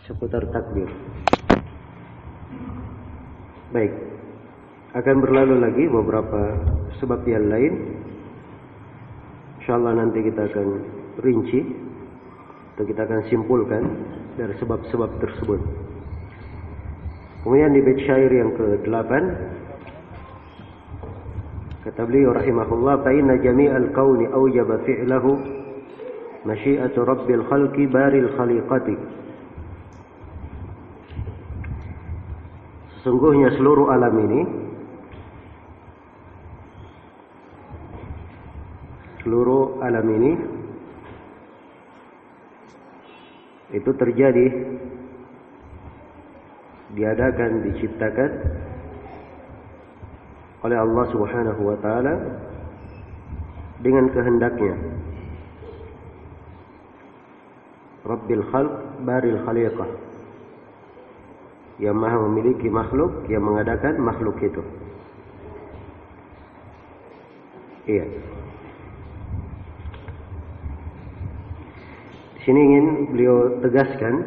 seputar takbir. Baik, akan berlalu lagi beberapa sebab yang lain. Insyaallah nanti kita akan rinci atau kita akan simpulkan dari sebab-sebab tersebut. Kemudian di bait syair yang ke-8 kata beliau rahimahullah, fa inna jami'al kauni awjaba fi'lahu masyiatu rabbil khalqi baril khaliqati. Sesungguhnya seluruh alam ini itu terjadi, diadakan, diciptakan oleh Allah Subhanahu wa taala dengan kehendaknya. Rabbil khalq baril khaliqah, yang maha memiliki makhluk, yang mengadakan makhluk itu. Iya. Di sini ingin beliau tegaskan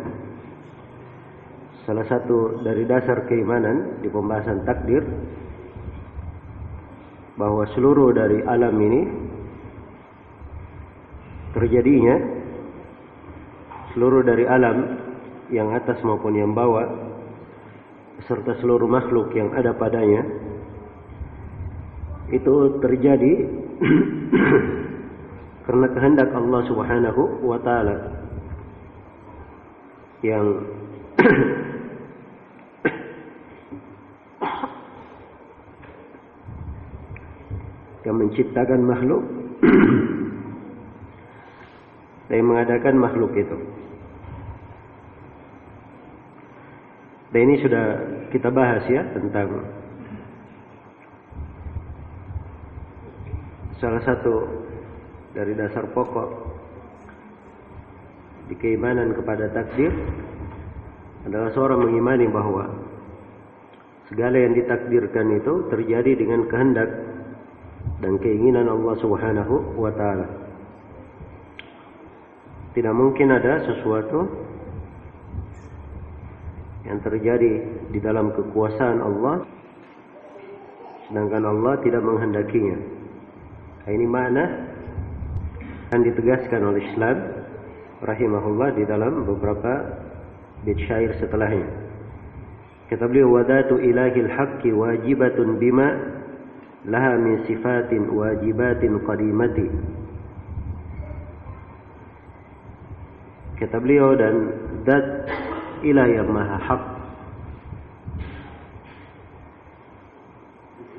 salah satu dari dasar keimanan di pembahasan takdir, bahwa seluruh dari alam ini terjadinya, seluruh dari alam yang atas maupun yang bawah serta seluruh makhluk yang ada padanya itu terjadi karena kehendak Allah Subhanahu wa taala yang menciptakan makhluk dan mengadakan makhluk itu. Dan ini sudah kita bahas ya, tentang salah satu dari dasar pokok di keimanan kepada takdir adalah seorang mengimani bahwa segala yang ditakdirkan itu terjadi dengan kehendak dan keinginan Allah Subhanahu wa taala. Tidak mungkin ada sesuatu yang terjadi di dalam kekuasaan Allah sedangkan Allah tidak menghendakinya. Ini makna yang ditegaskan oleh Islam rahimahullah di dalam beberapa bait syair setelahnya. Kata beliau, wadatu ilahil haqqi wajibatun bima laha min sifatin wajibatin qadimati. Kata beliau, dan zat ilah yang maha hak,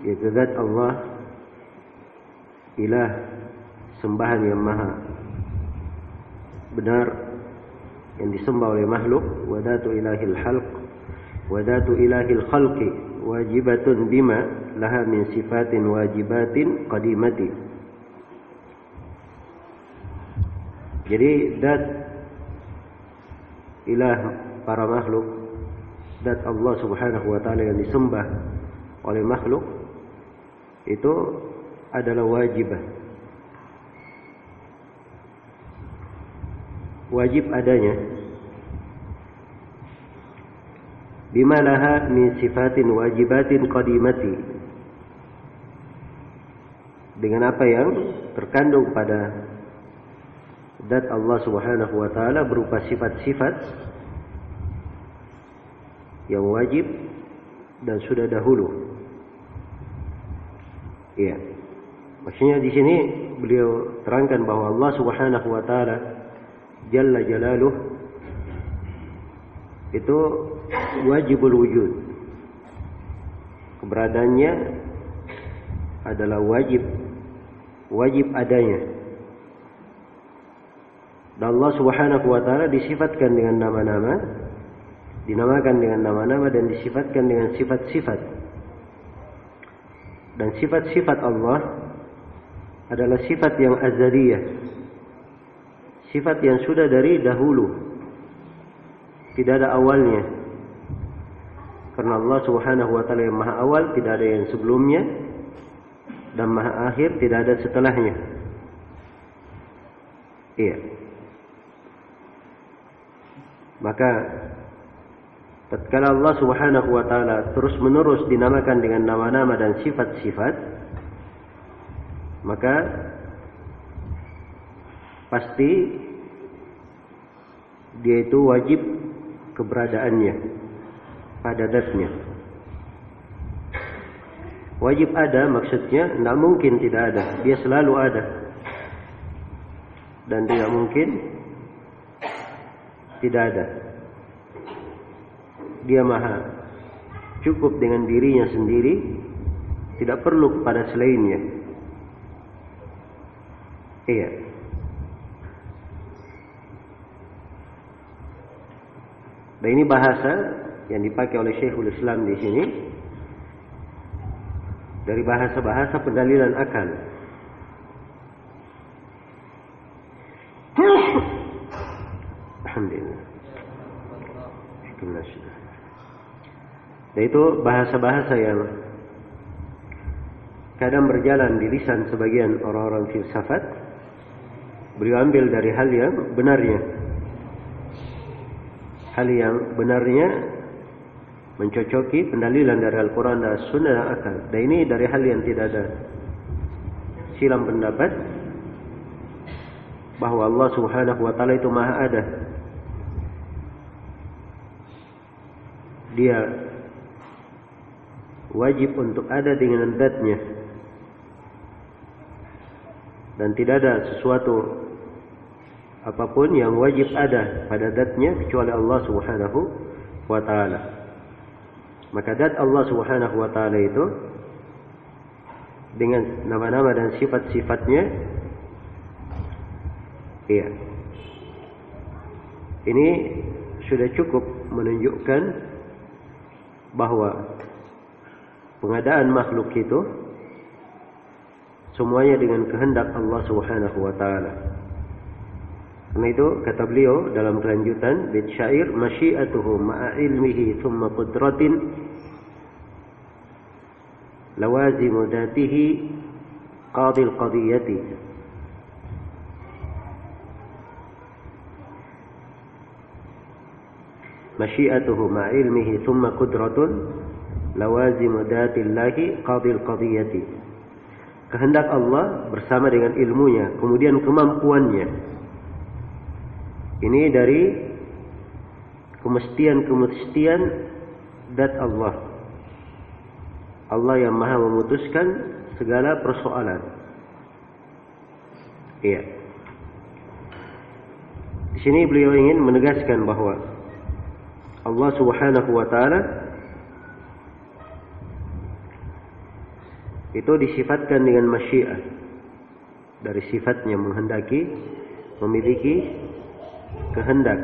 yaitu zat Allah, ilah, sembahan yang maha benar yang disembah oleh makhluk. Wadatu ilahil halq, wadatu ilahil khalqi wajibatun bima laha min sifatin wajibatin qadimati. Jadi zat ilah para makhluk, zat Allah Subhanahu wa taala yang disembah oleh makhluk itu adalah wajib adanya, bima laha min sifatin wajibatin qadimati, dengan apa yang terkandung pada zat Allah Subhanahu wa taala berupa sifat-sifat yang wajib dan sudah dahulu. Iya. Maksudnya di sini beliau terangkan bahwa Allah Subhanahu wa taala Jalla Jalaluh itu wajibul wujud. Keberadaannya adalah wajib adanya. Dan Allah Subhanahu wa taala disifatkan dengan nama-nama, dinamakan dengan nama-nama dan disifatkan dengan sifat-sifat. Dan sifat-sifat Allah adalah sifat yang azaliyah, sifat yang sudah dari dahulu, tidak ada awalnya. Karena Allah Subhanahu wa taala yang maha awal, tidak ada yang sebelumnya, dan maha akhir, tidak ada setelahnya. Iya. Maka tatkala Allah Subhanahu wa taala terus-menerus dinamakan dengan nama-nama dan sifat-sifat, maka pasti dia itu wajib keberadaannya pada zatnya. Wajib ada maksudnya tidak mungkin tidak ada, dia selalu ada. Dan tidak mungkin tidak ada. Dia maha cukup dengan dirinya sendiri, tidak perlu kepada selainnya. Iya. Dan ini bahasa yang dipakai oleh Syekhul Islam di sini dari bahasa-bahasa pendalilan akal. Alhamdulillah. Dan itu bahasa-bahasa yang kadang berjalan di lisan sebagian orang-orang filsafat, beliau ambil dari hal yang benarnya. Hal yang benarnya mencocoki pendalilan dari Al-Quran dan Sunnah dan akal. Dan ini dari hal yang tidak ada silam pendapat bahwa Allah Subhanahu wa taala itu maha ada. Dia wajib untuk ada dengan zatnya, dan tidak ada sesuatu apapun yang wajib ada pada zatnya kecuali Allah Subhanahu wa taala. Maka zat Allah Subhanahu wa taala itu dengan nama-nama dan sifat-sifatnya, iya, ini sudah cukup menunjukkan bahwa pengadaan makhluk itu semuanya dengan kehendak Allah Subhanahu wa taala. Karena itu kata beliau dalam kelanjutan bait syair, masyiatuhu ma'a ilmihi thumma qudratin lawazimu dzatihi qadil qadiyati. Masyiatuhu ma'a ilmihi thumma qudratun lawazimu dzatillahi qadil qadiyati. Kehendak Allah bersama dengan ilmunya, kemudian kemampuannya. Ini dari kemestian-kemestian zat Allah. Allah yang maha memutuskan segala persoalan. Iya. Di sini beliau ingin menegaskan bahwa Allah Subhanahu wa taala itu disifatkan dengan masyiah, dari sifatnya menghendaki, memiliki kehendak.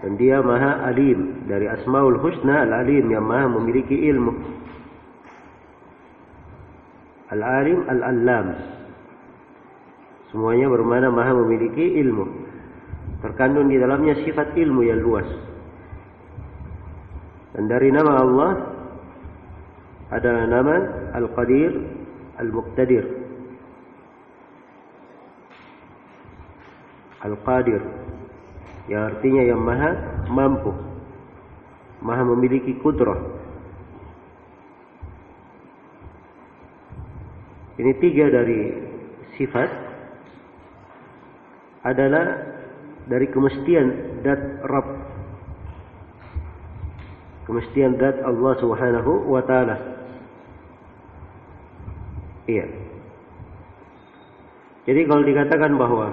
Dan dia maha alim, dari asmaul husna al-alim, yang maha memiliki ilmu. Al-alim, al-allam, semuanya bermakna maha memiliki ilmu. Terkandung di dalamnya sifat ilmu yang luas. Dan dari nama Allah adalah nama Al-Qadir, Al-Muqtadir. Al-Qadir, yang artinya yang maha mampu, maha memiliki kudrah. Ini tiga dari sifat adalah dari kemestian zat Rabb, kemestian zat Allah Subhanahu wa taala. Iya. Jadi kalau dikatakan bahwa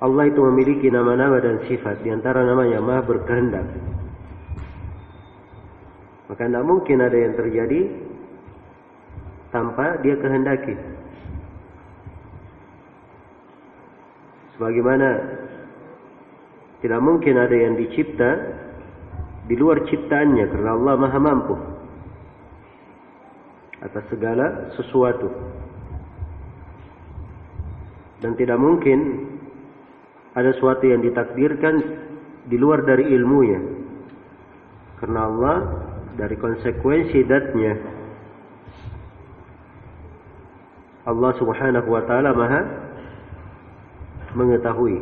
Allah itu memiliki nama-nama dan sifat, di antara namanya maha berkehendak, maka tidak mungkin ada yang terjadi tanpa dia kehendaki. Sebagaimana tidak mungkin ada yang dicipta di luar ciptaannya, karena Allah maha mampu atas segala sesuatu. Dan tidak mungkin ada sesuatu yang ditakdirkan di luar dari ilmunya, Karena Allah dari konsekuensi zatnya, Allah subhanahu wa ta'ala maha mengetahui.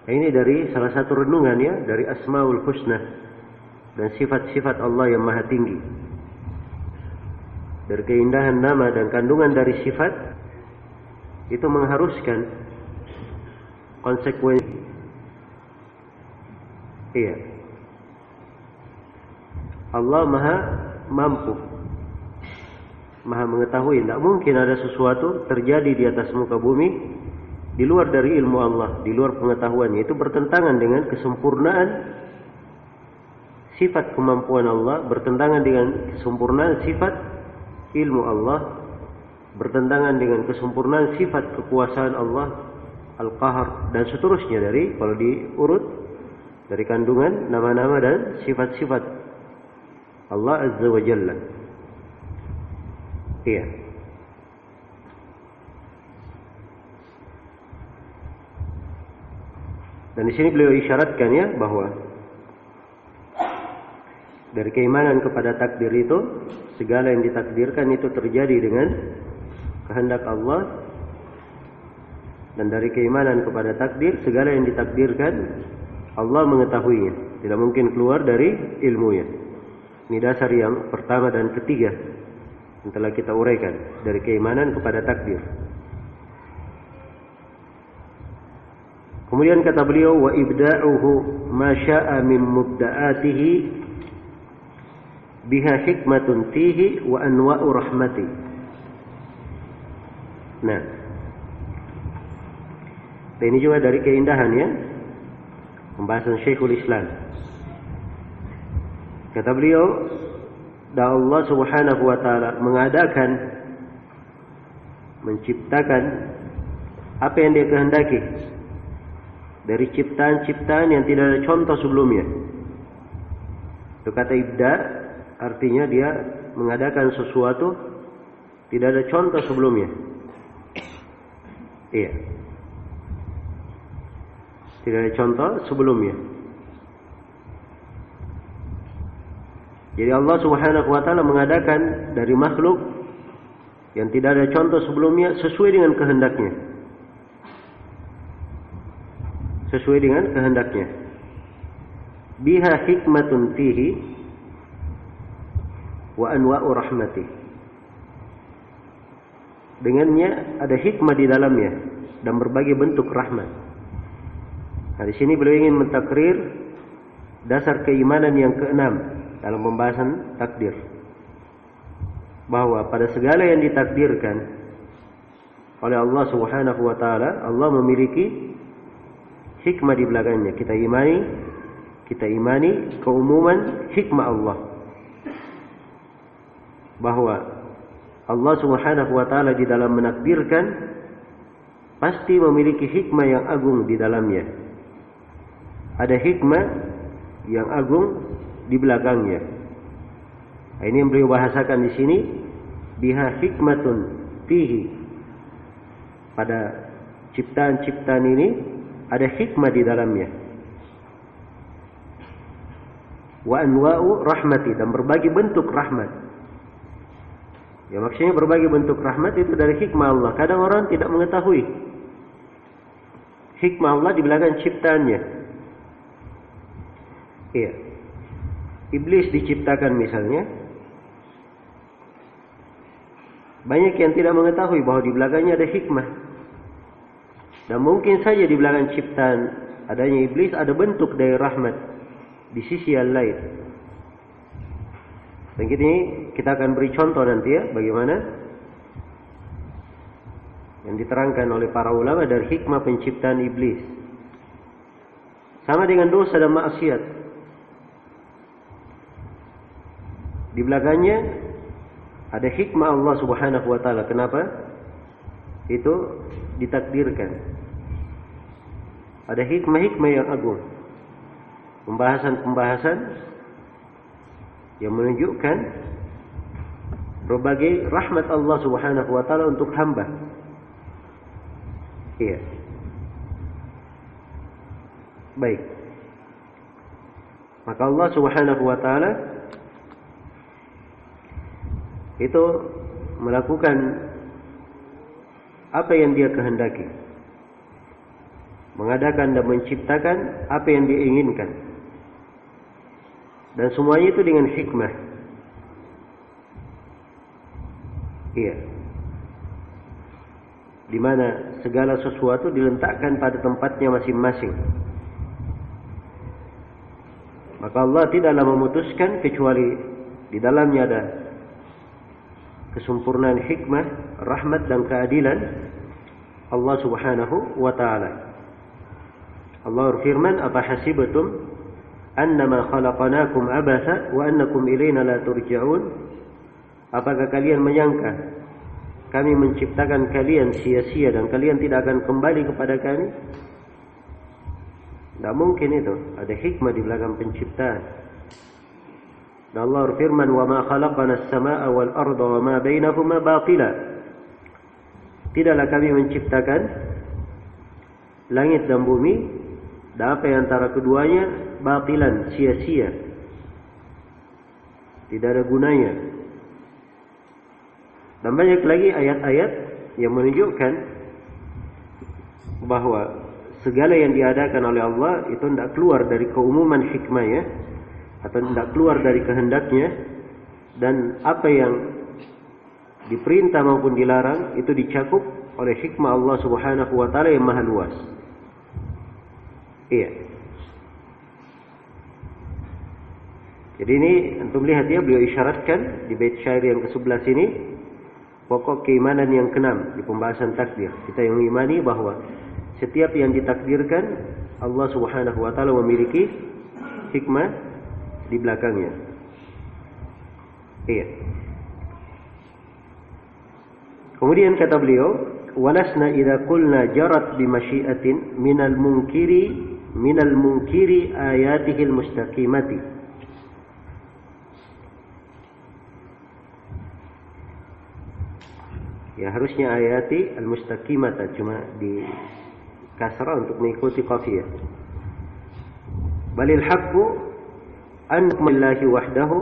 Ini dari salah satu renungan ya, dari Asmaul Husna dan sifat-sifat Allah yang maha tinggi. Dari keindahan nama dan kandungan dari sifat itu mengharuskan konsekuensi. Iya. Allah maha mampu, maha mengetahui. Tidak mungkin ada sesuatu terjadi di atas muka bumi di luar dari ilmu Allah, di luar pengetahuannya. Itu bertentangan dengan kesempurnaan sifat kemampuan Allah, bertentangan dengan kesempurnaan sifat ilmu Allah, bertentangan dengan kesempurnaan sifat kekuasaan Allah Al-Qahar, dan seterusnya dari, kalau diurut, dari kandungan nama-nama dan sifat-sifat Allah Azza wa Jalla. Iya. Dan di sini beliau isyaratkan ya bahwa dari keimanan kepada takdir itu, segala yang ditakdirkan itu terjadi dengan kehendak Allah, dan dari keimanan kepada takdir, segala yang ditakdirkan Allah mengetahuinya, tidak mungkin keluar dari ilmunya. Ini dasar yang pertama dan ketiga yang telah kita uraikan dari keimanan kepada takdir. Kemudian kata beliau, wa ibda'uhu ma sya'a min mubda'atihi biha hikmatun fihi wa anwa'u rahmati. Nah, ini juga dari keindahannya pembahasan Syekhul Islam. Kata beliau, dan Allah subhanahu wa ta'ala mengadakan, menciptakan apa yang dia kehendaki dari ciptaan-ciptaan yang tidak ada contoh sebelumnya. Itu kata ibda, artinya dia mengadakan sesuatu tidak ada contoh sebelumnya. Iya. Tidak ada contoh sebelumnya. Jadi Allah subhanahu wa ta'ala mengadakan dari makhluk yang tidak ada contoh sebelumnya sesuai dengan kehendaknya. Sesuai dengan kehendaknya. Biha hikmatun fihi wa anwa'u rahmati. Dengannya ada hikmah di dalamnya dan berbagai bentuk rahmat. Nah, di sini beliau ingin mentakrir dasar keimanan yang keenam dalam pembahasan takdir, bahwa pada segala yang ditakdirkan oleh Allah subhanahu wa ta'ala, Allah memiliki hikmah di belakangnya. Kita imani keumuman hikmah Allah, bahwa Allah subhanahu wa ta'ala di dalam menakdirkan pasti memiliki hikmah yang agung di dalamnya. Ada hikmah yang agung di belakangnya. Nah, ini yang beliau bahasakan di sini, biha hikmatun fihi. Pada ciptaan-ciptaan ini ada hikmah di dalamnya. Wa anwa'u rahmati, dan berbagai bentuk rahmat. Ya, maksudnya berbagai bentuk rahmat itu dari hikmah Allah. Kadang orang tidak mengetahui hikmah Allah di belakang ciptaannya. Iya. Iblis diciptakan misalnya, banyak yang tidak mengetahui bahwa di belakangnya ada hikmah. Dan mungkin saja di belakang ciptaan adanya iblis ada bentuk dari rahmat di sisi yang lain. Dan kita akan beri contoh nanti ya, bagaimana yang diterangkan oleh para ulama dari hikmah penciptaan iblis. Sama dengan dosa dan maksiat. Di belakangnya ada hikmah Allah subhanahu wa ta'ala. Kenapa itu ditakdirkan? Ada hikmah-hikmah yang agung. Pembahasan-pembahasan yang menunjukkan berbagai rahmat Allah subhanahu wa ta'ala untuk hamba. Iya. Baik. Maka Allah Subhanahu wa taala itu melakukan apa yang Dia kehendaki. Mengadakan dan menciptakan apa yang Dia inginkan. Dan semuanya itu dengan hikmah. Iya. Di mana segala sesuatu diletakkan pada tempatnya masing-masing. Maka Allah tidaklah memutuskan kecuali di dalamnya ada kesempurnaan hikmah, rahmat dan keadilan Allah Subhanahu wa taala. Allah berfirman, "Apa hasibtum annama khalaqnakum abatha wa annakum ilaina la turja'un?" Apakah kalian menyangka kami menciptakan kalian sia-sia dan kalian tidak akan kembali kepada kami? Tidak mungkin itu. Ada hikmah di belakang penciptaan. Dan Allah berfirman, "Wa ma khalaqna as-samaa'a wal arda wa ma bainahuma batila." Tidaklah kami menciptakan langit dan bumi dan apa yang antara keduanya batilan, sia-sia. Tidak ada gunanya. Dan banyak lagi ayat-ayat yang menunjukkan bahwa segala yang diadakan oleh Allah itu tidak keluar dari keumuman hikmahnya atau tidak keluar dari kehendaknya, dan apa yang diperintah maupun dilarang itu dicakup oleh hikmah Allah Subhanahu wa taala yang maha luas. Iya. Jadi ini untuk melihat ya, beliau isyaratkan di bait syair yang ke-11 ini pokok keimanan yang keenam di pembahasan takdir. Kita yang mengimani bahwa setiap yang ditakdirkan Allah Subhanahu wa taala memiliki hikmah di belakangnya. Iya. Kemudian kata beliau, "Walasna idza qulna jarat bi masyiatin minal munkiri ayatihil mustaqimati." Ya harusnya ayati al-mustaqimata, cuma di kasrah untuk mengikuti qafiyah. Balil haqqu an lillahi wahdahu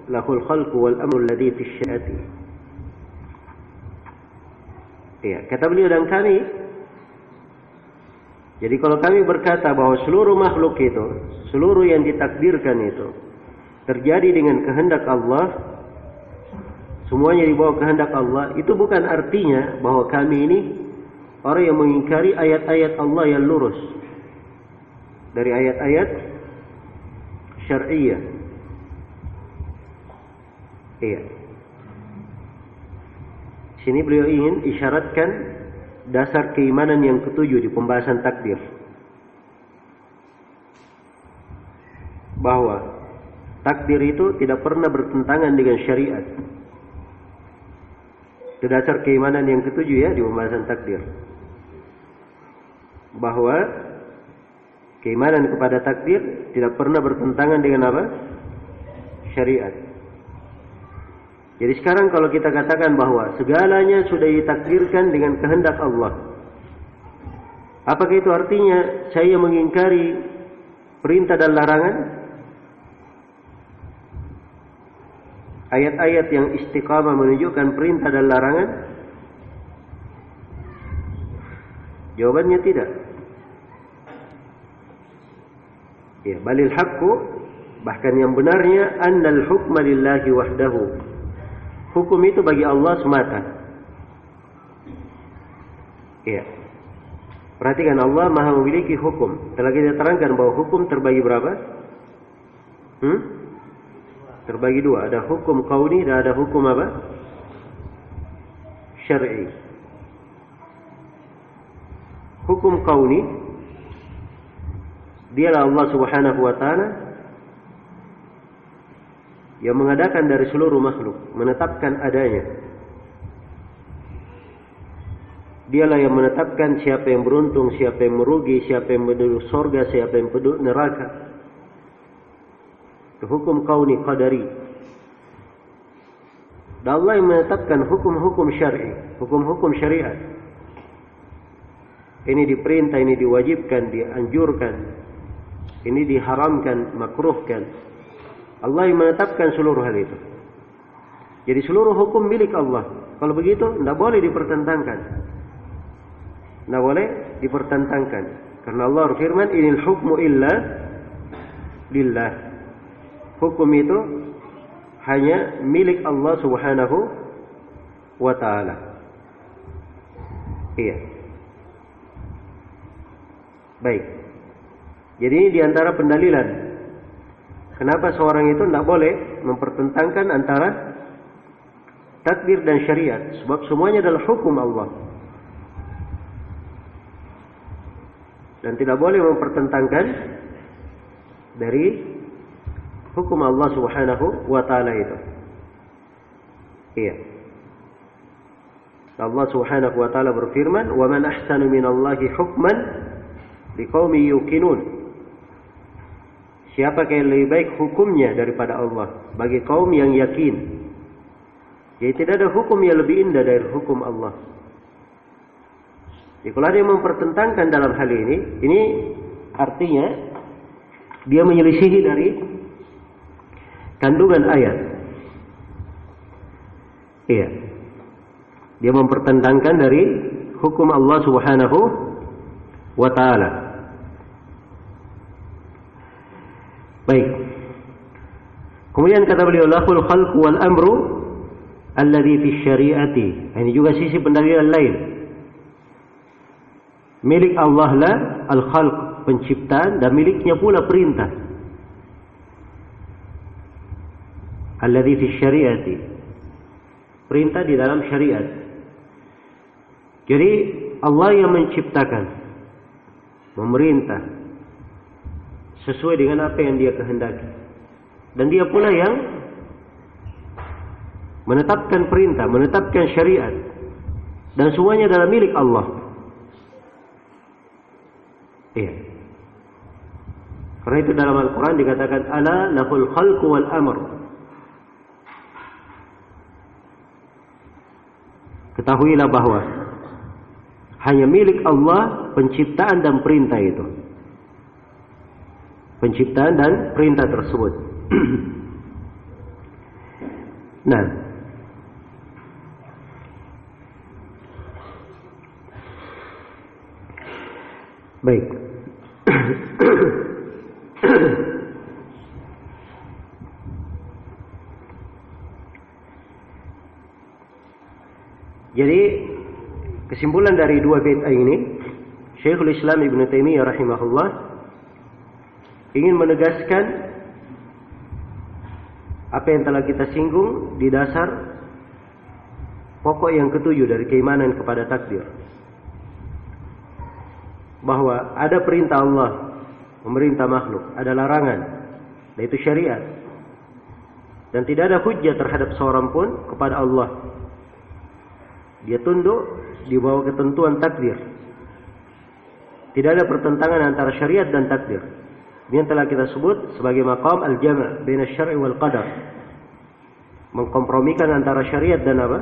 lahul khalqu wal amru alladhi fi syi'ati. Ya, kata beliau dan kami. Jadi kalau kami berkata bahwa seluruh makhluk itu, seluruh yang ditakdirkan itu terjadi dengan kehendak Allah, semuanya di bawah kehendak Allah, itu bukan artinya bahwa kami ini orang yang mengingkari ayat-ayat Allah yang lurus dari ayat-ayat syar'iyyah. Iya. Sini beliau ingin isyaratkan dasar keimanan yang ketujuh di pembahasan takdir, bahwa takdir itu tidak pernah bertentangan dengan syariat. Itu dasar keimanan yang ketujuh ya di pembahasan takdir, bahwa keimanan kepada takdir tidak pernah bertentangan dengan apa? Syariat. Jadi sekarang kalau kita katakan bahwa segalanya sudah ditakdirkan dengan kehendak Allah, apakah itu artinya saya mengingkari perintah dan larangan? Ayat-ayat yang istiqamah menunjukkan perintah dan larangan? Jawabannya tidak. Ya, balil haqqu, bahkan yang benarnya, annal hukma lillahi wahdahu. Hukum itu bagi Allah semata. Ya. Perhatikan, Allah Maha memiliki hukum. Telah kita terangkan bahwa hukum terbagi berapa? Terbagi dua. Ada hukum kauni dan ada hukum apa? Syar'i. Hukum kauni, dialah Allah Subhanahu wa taala yang mengadakan dari seluruh makhluk, menetapkan adanya. Dialah yang menetapkan siapa yang beruntung, siapa yang merugi, siapa yang penduduk surga, siapa yang penduduk neraka. Itu hukum kauni qadari. Dan Allah yang menetapkan hukum-hukum syar'i, hukum-hukum syariat. Ini diperintah, ini diwajibkan, dianjurkan, ini diharamkan, makruhkan. Allah yang menetapkan seluruh hal itu. Jadi seluruh hukum milik Allah. Kalau begitu, tidak boleh dipertentangkan. Tidak boleh dipertentangkan. Karena Allah berfirman, inil hukmu illa lillah. Hukum itu hanya milik Allah Subhanahu wa ta'ala. Iya. Baik. Jadi ini diantara pendalilan. Kenapa seorang itu tidak boleh mempertentangkan antara takdir dan syariat. Sebab semuanya adalah hukum Allah. Dan tidak boleh mempertentangkan dari hukum Allah Subhanahu wa ta'ala itu. Iya. Allah Subhanahu wa ta'ala berfirman, "Wa man ahsanu minallahi hukman liqaumin yuqinun." Siapa yang lebih baik hukumnya daripada Allah bagi kaum yang yakin. Jadi tidak ada hukum yang lebih indah dari hukum Allah. Jadi kalau ada yang mempertentangkan dalam hal ini artinya dia menyelisihi dari kandungan ayat. Iya. Dia mempertentangkan dari hukum Allah Subhanahu wa ta'ala. Baik. Kemudian kata beliau, lahul khalqu wal amru alladhi fi syari'ati. Ini juga sisi pendalilan lain. Milik Allah lah al-khalq, penciptaan, dan miliknya pula perintah. Alladhi fi syari'ati. Perintah di dalam syariat. Jadi Allah yang menciptakan, memerintah sesuai dengan apa yang Dia kehendaki. Dan Dia pula yang menetapkan perintah, menetapkan syariat. Dan semuanya adalah milik Allah. Iya. Karena itu dalam Al-Quran dikatakan, ala lahul khalqu wal amr. Ketahuilah bahwa hanya milik Allah penciptaan dan perintah itu. Penciptaan dan perintah tersebut. Nah, baik. Jadi kesimpulan dari dua bait ini, Syekhul Islam Ibn Taimiyah rahimahullah ingin menegaskan apa yang telah kita singgung di dasar pokok yang ketujuh dari keimanan kepada takdir. Bahwa ada perintah Allah, memerintah makhluk, ada larangan, yaitu syariat. Dan tidak ada hujjah terhadap seorang pun kepada Allah. Dia tunduk di bawah ketentuan takdir. Tidak ada pertentangan antara syariat dan takdir. Ini yang telah kita sebut sebagai maqam al-jama' baina syar'i wal qadar. Mengkompromikan antara syariat dan apa?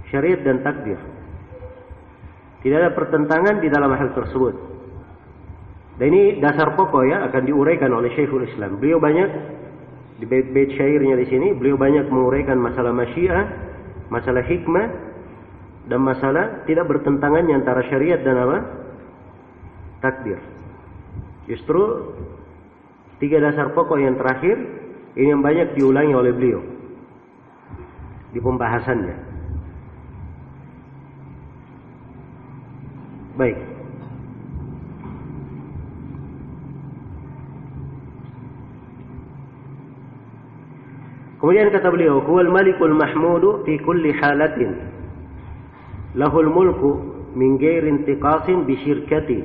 Syariat dan takdir. Tidak ada pertentangan di dalam hal tersebut. Dan ini dasar pokok ya, akan diuraikan oleh Syekhul Islam. Beliau banyak di bait-bait syairnya di sini, beliau banyak menguraikan masalah masyiah, masalah hikmah, dan masalah tidak bertentangannya antara syariat dan apa? Takdir. Justru tiga dasar pokok yang terakhir ini yang banyak diulangi oleh beliau di pembahasannya. Baik. Kemudian kata beliau, huwal malikul mahmudu fi kulli halatin. Lahul mulku min ghairi intiqasin bi syirkati.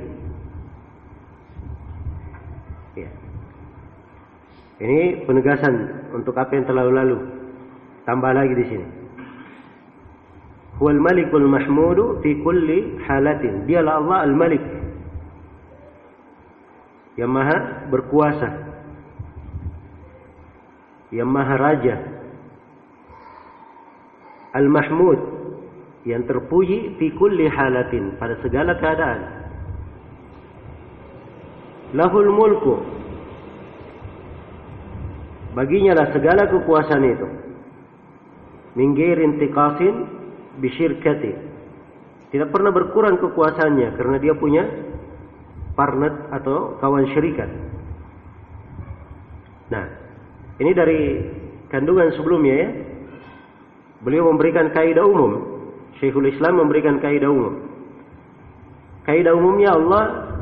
Ya. Ini penegasan untuk apa yang telah lalu. Tambah lagi di sini. Huwal malikul mahmudu fi kulli halatin. Dialah Allah al-Malik, yang maha berkuasa, yang maha raja, al-mahmud, yang terpuji fi kulli halatin, pada segala keadaan. lahul mulku. Baginya lah segala kekuasaan itu. Min ghairi intiqasin bi syirkati. Tidak pernah berkurang kekuasaannya karena dia punya partner atau kawan syirikat. Nah, ini dari kandungan sebelumnya ya. Beliau memberikan kaidah umum. Syekhul Islam memberikan kaidah umum. Kaidah umumnya Allah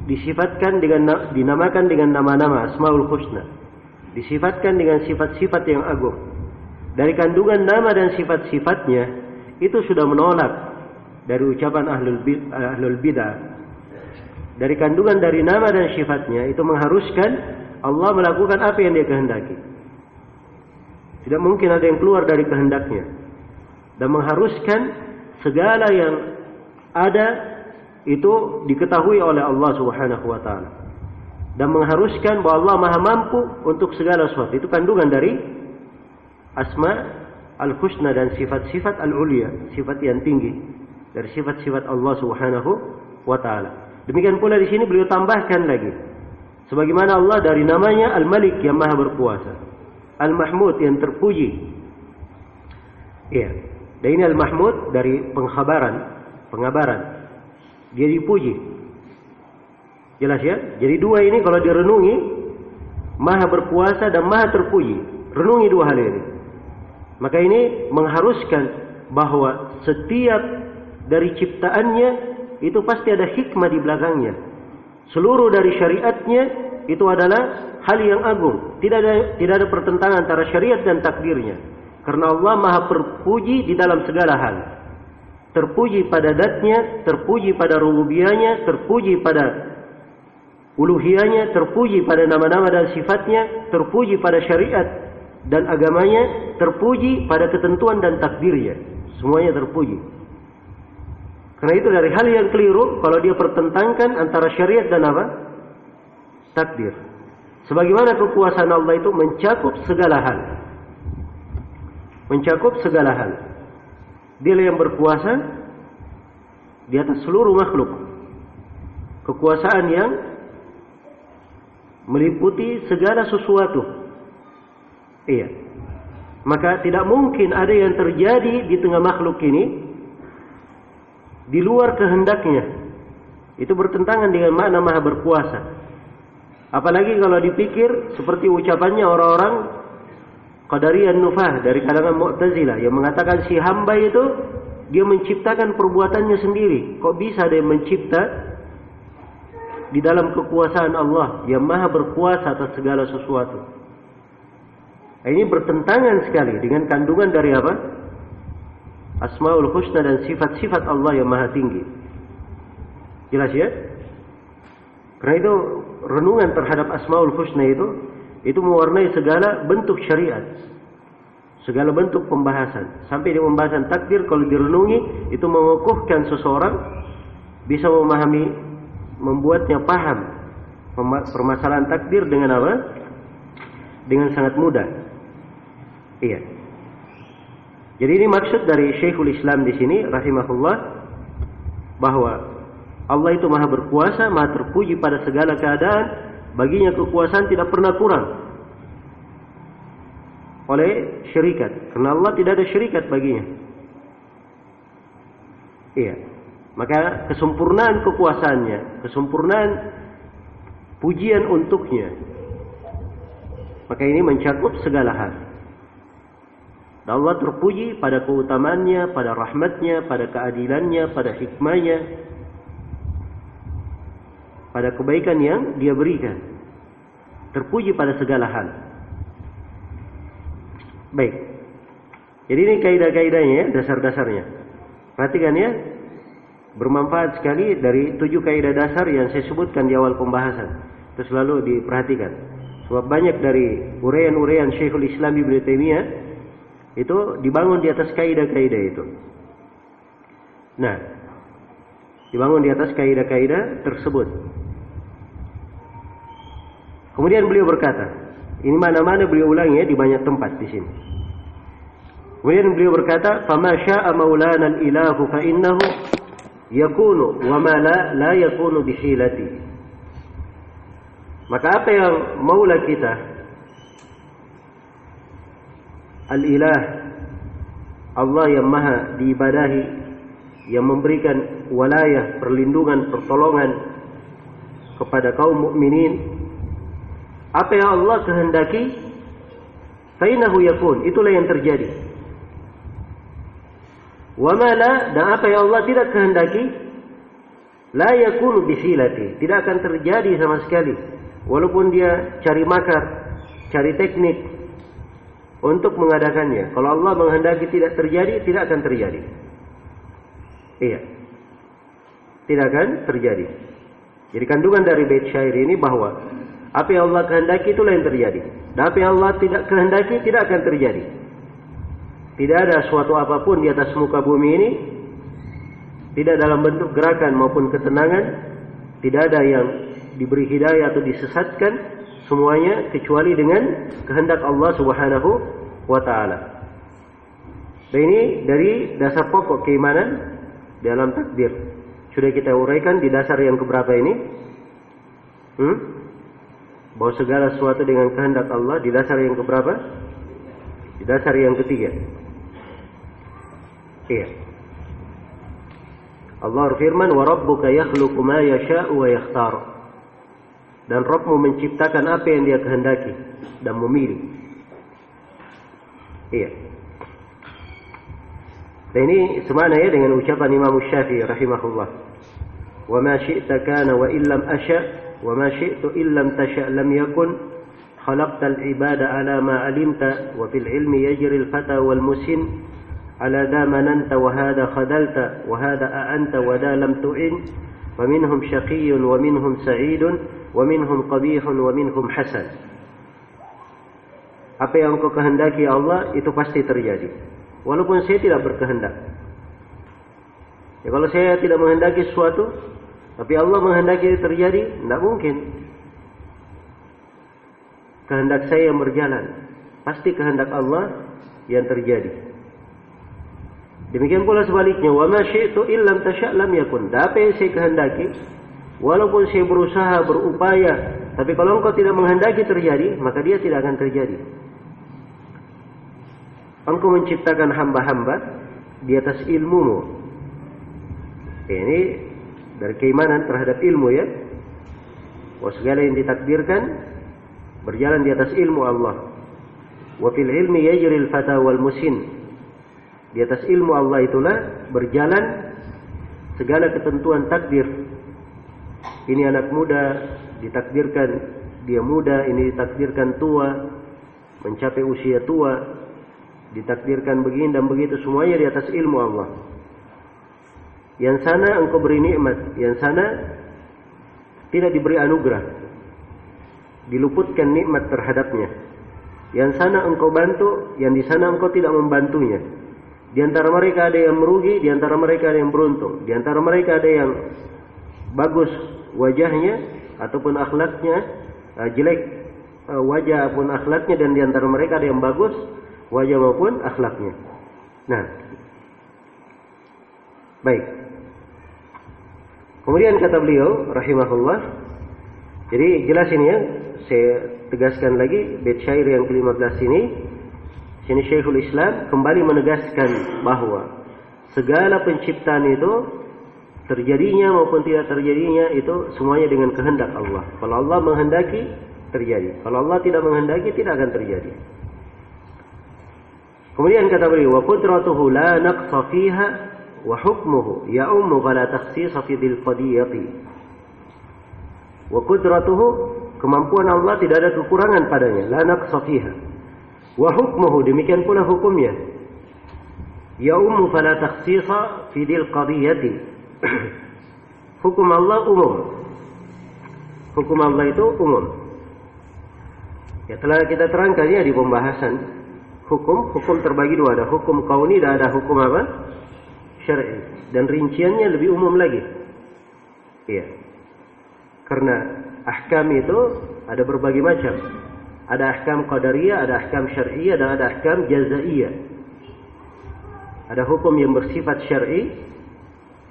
disifatkan dengan dinamakan dengan nama-nama Asmaul Husna. Disifatkan dengan sifat-sifat yang agung. Dari kandungan nama dan sifat-sifatnya itu sudah menolak dari ucapan ahlul bidah. Dari kandungan dari nama dan sifatnya itu mengharuskan Allah melakukan apa yang dia kehendaki. Tidak mungkin ada yang keluar dari kehendaknya. Dan mengharuskan segala yang ada itu diketahui oleh Allah Subhanahu wa taala. Dan mengharuskan bahwa Allah Maha mampu untuk segala sesuatu. Itu kandungan dari Asma al-Husna dan sifat-sifat al-Ulya, sifat yang tinggi dari sifat-sifat Allah Subhanahu wa taala. Demikian pula di sini beliau tambahkan lagi, sebagaimana Allah dari namanya Al-Malik yang Maha berkuasa, Al-Mahmud yang terpuji. Iya. Dan ini Al-Mahmud dari pengabaran. Dia dipuji. Jelas ya? Jadi dua ini kalau direnungi, Maha berkuasa dan Maha terpuji. Renungi dua hal ini. Maka ini mengharuskan bahwa setiap dari ciptaannya itu pasti ada hikmah di belakangnya. Seluruh dari syariatnya itu adalah hal yang agung. Tidak ada pertentangan antara syariat dan takdirnya. Karena Allah Maha terpuji di dalam segala hal. Terpuji pada zatnya, terpuji pada rububiyahnya, terpuji pada uluhiyahnya, terpuji pada nama-nama dan sifatnya, terpuji pada syariat dan agamanya, terpuji pada ketentuan dan takdirnya. Semuanya terpuji. Karena itu dari hal yang keliru kalau dia pertentangkan antara syariat dan apa? Takdir. Sebagaimana kekuasaan Allah itu mencakup segala hal. Mencakup segala hal. Dia yang berkuasa di atas seluruh makhluk. Kekuasaan yang meliputi segala sesuatu. Iya. Maka tidak mungkin ada yang terjadi di tengah makhluk ini di luar kehendaknya. Itu bertentangan dengan makna Maha berkuasa. Apalagi kalau dipikir seperti ucapannya orang-orang Qadariyah Nufah dari kalangan Mu'tazilah yang mengatakan si hamba itu dia menciptakan perbuatannya sendiri. Kok bisa dia mencipta di dalam kekuasaan Allah yang Maha berkuasa atas segala sesuatu? Ini bertentangan sekali dengan kandungan dari apa? Asmaul Husna dan sifat-sifat Allah yang Maha tinggi. Jelas ya? Karena itu renungan terhadap Asmaul Husna itu mewarnai segala bentuk syariat. Segala bentuk pembahasan. Sampai di pembahasan takdir kalau direnungi itu mengukuhkan seseorang bisa memahami, membuatnya paham permasalahan takdir dengan apa? Dengan sangat mudah. Iya. Jadi ini maksud dari Syekhul Islam di sini rahimahullah bahwa Allah itu Maha berkuasa, Maha terpuji pada segala keadaan, baginya kekuasaan tidak pernah kurang oleh syirikat. Karena Allah tidak ada syirikat baginya. Iya. Maka kesempurnaan kekuasaannya, kesempurnaan pujian untuknya. Maka ini mencakup segala hal. Dan Allah terpuji pada keutamaannya, pada rahmatnya, pada keadilannya, pada hikmahnya, pada kebaikan yang dia berikan. Terpuji pada segala hal. Baik. Jadi ini kaidah-kaidahnya ya, dasar-dasarnya. Perhatikan ya. Bermanfaat sekali dari 7 kaidah dasar yang saya sebutkan di awal pembahasan. Itu selalu diperhatikan. Sebab banyak dari uraian-uraian Syekhul Islam Ibnu Taimiyah itu dibangun di atas kaidah-kaidah itu. Nah, dibangun di atas kaidah-kaidah tersebut. Kemudian beliau berkata, ini mana-mana beliau ulangi ya di banyak tempat di sini. Kemudian beliau berkata, "Fama syaa maulana al-ilahu fa innahu yakunu wa ma la yakunu bi hilati." Maka apa yang maula kita, Al-Ilah, Allah yang maha diibadahi, yang memberikan walayah, perlindungan, pertolongan kepada kaum mukminin, apa yang Allah kehendaki, fainahu yakun, itulah yang terjadi. Wa ma la, dan apa yang Allah tidak kehendaki, la yakunu bisilati, tidak akan terjadi sama sekali. Walaupun dia cari makar, cari teknik untuk mengadakannya. Kalau Allah menghendaki tidak terjadi, tidak akan terjadi. Iya, tidak akan terjadi. Jadi kandungan dari bait syair ini bahwa apa yang Allah kehendaki itulah yang terjadi. Dan apa yang Allah tidak kehendaki tidak akan terjadi. Tidak ada suatu apapun di atas muka bumi ini, tidak dalam bentuk gerakan maupun ketenangan, tidak ada yang diberi hidayah atau disesatkan, semuanya kecuali dengan kehendak Allah Subhanahu wa taala. Dan ini dari dasar pokok keimanan dalam takdir. Sudah kita uraikan di dasar yang keberapa ini? Bahwa segala sesuatu dengan kehendak Allah, di dasar yang keberapa? Di dasar yang ketiga. Iya. Allah berfirman, "Wa rabbuka yakhluqu ma yasha'u wa yakhtar." Dan Rabbmu menciptakan apa yang Dia kehendaki dan memilih. Iya. Dan ini semana ya dengan ucapan Imam Syafi'i rahimahullah. "Wa ma syi'ta kana wa illam asya' wa ma syi'tu illam tasya' lam yakun khalaqtal ibada ala ma alimta wa fil ilmi yajri al fata wal musin ala da mananta wa hada khadalta wa hada a'anta wa da lam tu'in wa minhum syaqiyyun wa minhum sa'idun wa minhum qabihun wa minhum hasan." Apa yang Engkau kehendaki ya Allah itu pasti terjadi, walaupun saya tidak berkehendak. Ya, kalau saya tidak menghendaki sesuatu, tapi Allah menghendaki terjadi, tidak mungkin. Kehendak saya yang berjalan, pasti kehendak Allah yang terjadi. Demikian pula sebaliknya, wa ma syi'tu illam tasya' lam yakun. Apa yang saya kehendaki, walaupun saya berusaha, berupaya, tapi kalau Engkau tidak menghendaki terjadi, maka dia tidak akan terjadi. Engkau menciptakan hamba-hamba di atas ilmu-Mu. Ini dari keimanan terhadap ilmu ya. Wa segala yang ditakdirkan berjalan di atas ilmu Allah. Wa fil ilmi yajri al fata wal musin. Di atas ilmu Allah itulah berjalan segala ketentuan takdir. Ini anak muda ditakdirkan dia muda, ini ditakdirkan tua, mencapai usia tua, ditakdirkan begini dan begitu, semuanya di atas ilmu Allah. Yang sana engkau beri nikmat, yang sana tidak diberi anugerah, diluputkan nikmat terhadapnya. Yang sana engkau bantu, yang di sana engkau tidak membantunya. Di antara mereka ada yang merugi, di antara mereka ada yang beruntung. Di antara mereka ada yang bagus wajahnya ataupun akhlaknya, jelek wajah maupun akhlaknya, dan di antara mereka ada yang bagus wajah maupun akhlaknya. Nah, baik. Kemudian kata beliau rahimahullah, jadi jelas ini ya, saya tegaskan lagi bait syair yang ke-15 ini. Sini Syekhul Islam kembali menegaskan bahwa segala penciptaan itu terjadinya maupun tidak terjadinya itu semuanya dengan kehendak Allah. Kalau Allah menghendaki terjadi, kalau Allah tidak menghendaki tidak akan terjadi. Kemudian kata beliau, wa qudratuhu la naqsa fiha wa hukmuhu ya'ummu fala takhsisa fi dhil qadiyati. Wa qudratuhu, kemampuan Allah tidak ada kekurangan padanya, la naqsa fiha. Wa hukmuhu, demikian pula hukumnya, ya'ummu fala takhsisa fi dhil qadiyati. Hukum Allah umum. Hukum Allah itu umum. Ya, telah kita terangkan ya di pembahasan hukum terbagi dua, ada hukum kauni dan ada hukum apa? Syar'i. Dan rinciannya lebih umum lagi. Iya. Karena ahkam itu ada berbagai macam. Ada ahkam qadariyah, ada ahkam syar'iyah, dan ada ahkam jazaiyah. Ada hukum yang bersifat syar'i,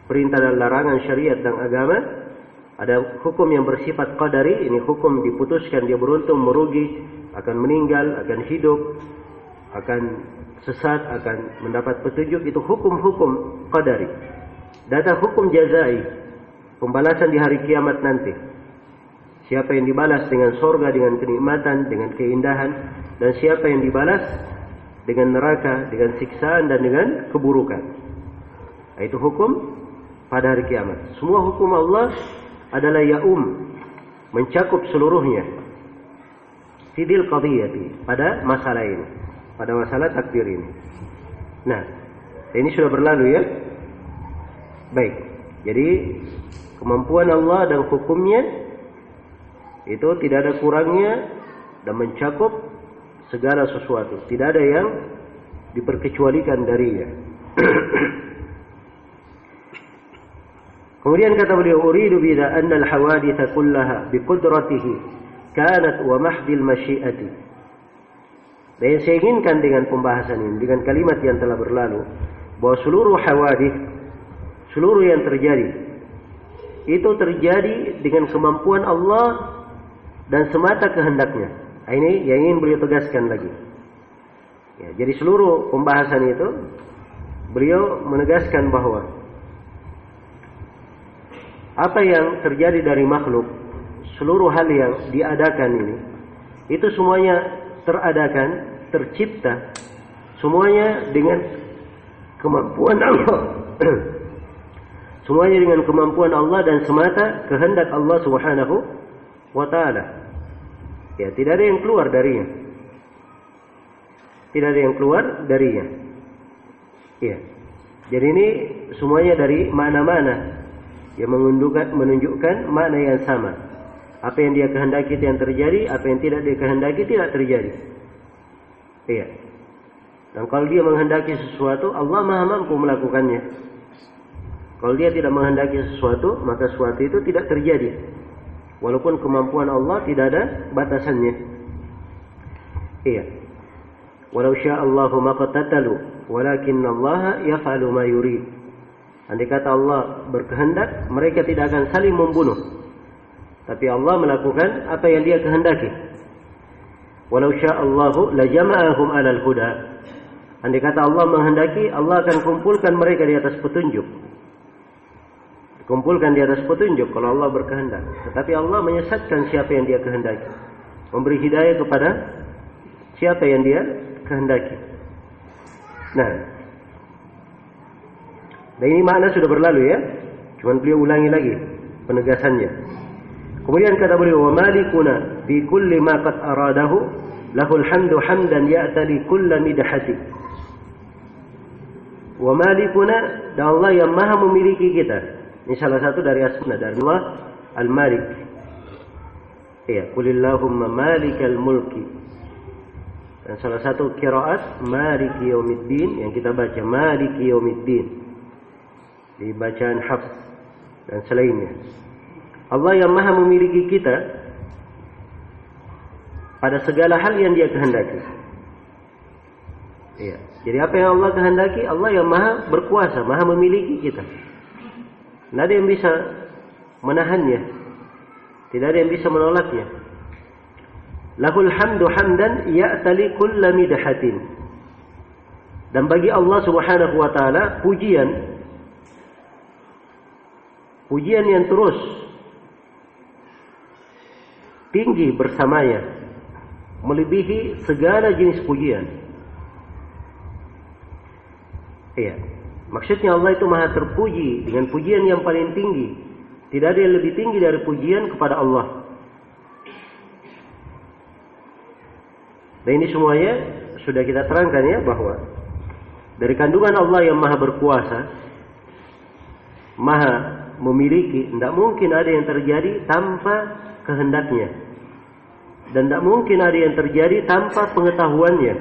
perintah dan larangan syariat dan agama. Ada hukum yang bersifat qadari, ini hukum diputuskan dia beruntung, merugi, akan meninggal, akan hidup, akan sesat, akan mendapat petunjuk. Itu hukum-hukum qadari. Dan ada hukum jazai, pembalasan di hari kiamat nanti. Siapa yang dibalas dengan surga, dengan kenikmatan, dengan keindahan, dan siapa yang dibalas dengan neraka, dengan siksaan dan dengan keburukan. Nah, itu hukum pada hari kiamat. Semua hukum Allah adalah mencakup seluruhnya. Fidil qadiyati, pada masalah ini, pada masalah takdir ini. Nah, ini sudah berlalu ya. Baik. Jadi kemampuan Allah dan hukumnya itu tidak ada kurangnya dan mencakup segala sesuatu. Tidak ada yang diperkecualikan darinya. Kemudian kata beliau, uridu bidha anna al-hawaditha kullaha biqudratihi kanat wa mahdil masyiati. Dan yang saya inginkan dengan pembahasan ini, dengan kalimat yang telah berlalu, bahwa seluruh hawadith, seluruh yang terjadi, itu terjadi dengan kemampuan Allah dan semata kehendaknya. Nah, ini yang ingin beliau tegaskan lagi. Ya, jadi seluruh pembahasan itu, beliau menegaskan bahwa apa yang terjadi dari makhluk, seluruh hal yang diadakan ini, itu semuanya teradakan, tercipta, semuanya dengan kemampuan Allah. Semuanya dengan kemampuan Allah dan semata kehendak Allah Subhanahu wa ta'ala. Ya, tidak ada yang keluar darinya. Tidak ada yang keluar darinya. Ya. Jadi ini semuanya dari mana-mana yang menunjukkan makna yang sama. Apa yang dia kehendaki itu yang terjadi, apa yang tidak dia kehendaki tidak terjadi. Iya. Dan kalau dia menghendaki sesuatu, Allah Maha mampu melakukannya. Kalau dia tidak menghendaki sesuatu, maka sesuatu itu tidak terjadi. Walaupun kemampuan Allah tidak ada batasannya. Iya. Walau sya'allahu maqtatalu, walakinallaha yaf'alu ma yurid. Andai kata Allah berkehendak, mereka tidak akan saling membunuh. Tapi Allah melakukan apa yang dia kehendaki. Walau sya'allahu lajama'ahum 'alal huda. Andai kata Allah menghendaki, Allah akan kumpulkan mereka di atas petunjuk. Kumpulkan di atas petunjuk kalau Allah berkehendak. Tetapi Allah menyesatkan siapa yang dia kehendaki. Memberi hidayah kepada siapa yang dia kehendaki. Nah, dan ini makna sudah berlalu ya. Cuman beliau ulangi lagi penegasannya. Kemudian kata beliau, wa malikuna bi kulli ma qad aradahu lahul hamdu hamdan ya'tali kulla midhati. Wa malikuna, dan Allah yang maha memiliki kita. Ini salah satu dari asma dari Allah Al-Malik. Iya, qulillahumma malikal mulki. Dan salah satu qiraat Maliki yaumiddin yang kita baca Maliki yaumiddin di bacaan Hafs dan selainnya. Allah yang maha memiliki kita pada segala hal yang dia kehendaki. Iya. Jadi apa yang Allah kehendaki, Allah yang maha berkuasa, maha memiliki kita. Tidak ada yang bisa menahannya. Tidak ada yang bisa menolaknya. Lahul hamdu hamdan ya'tali kulla midhatin. Dan bagi Allah Subhanahu wa ta'ala pujian yang terus tinggi bersamanya, melebihi segala jenis pujian. Iya. Maksudnya Allah itu maha terpuji dengan pujian yang paling tinggi. Tidak ada yang lebih tinggi dari pujian kepada Allah. Dan ini semuanya sudah kita terangkan ya, bahwa dari kandungan Allah yang maha berkuasa, maha memiliki, tidak mungkin ada yang terjadi tanpa kehendaknya. Dan tidak mungkin ada yang terjadi tanpa pengetahuannya.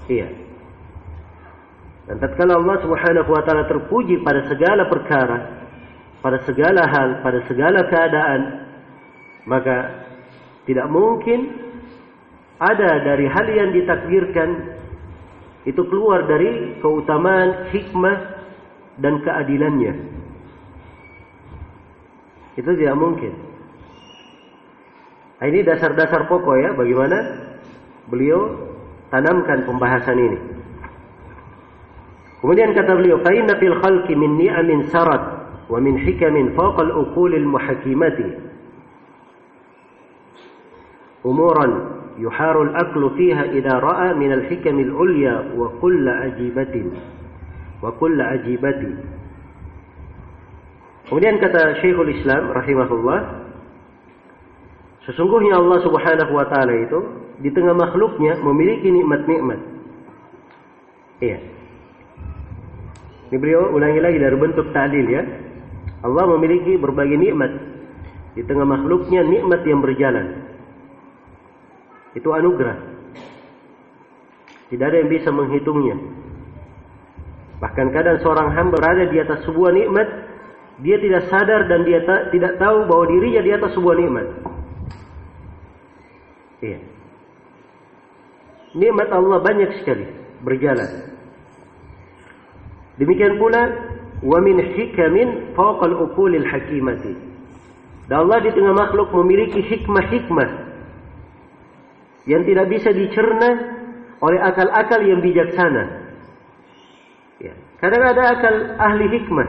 Iya. Dan tatkala Allah Subhanahu wa ta'ala terpuji pada segala perkara, pada segala hal, pada segala keadaan, maka tidak mungkin ada dari hal yang ditakdirkan itu keluar dari keutamaan, hikmah dan keadilannya. Itu tidak mungkin. Nah, ini dasar-dasar pokok ya, bagaimana beliau tanamkan pembahasan ini. Kemudian kata beliau, fa inna fil khalqi min ni'amin sarat wa min hikamin fawqa al-uqul al-muhakimati umuran yuharu al-aqlu fiha idza ra'a min al-hikam al-ulya wa kullu ajibati. Kemudian kata Syekhul Islam rahimahullah, sesungguhnya Allah Subhanahu wa taala itu di tengah makhluknya memiliki nikmat-nikmat. Iya. Ini beliau ulangi lagi dari bentuk ta'lil ya. Allah memiliki berbagai nikmat. Di tengah makhluknya nikmat yang berjalan. Itu anugerah. Tidak ada yang bisa menghitungnya. Bahkan kadang seorang hamba berada di atas sebuah nikmat, dia tidak sadar dan dia tidak tahu bahwa dirinya di atas sebuah nikmat. Iya. Nikmat Allah banyak sekali berjalan. Demikian pula wa min hikamin fawqal uqulil hakimati. Dan Allah di tengah makhluk memiliki hikmah-hikmah yang tidak bisa dicerna oleh akal-akal yang bijaksana. Ya. Kadang ada akal ahli hikmah.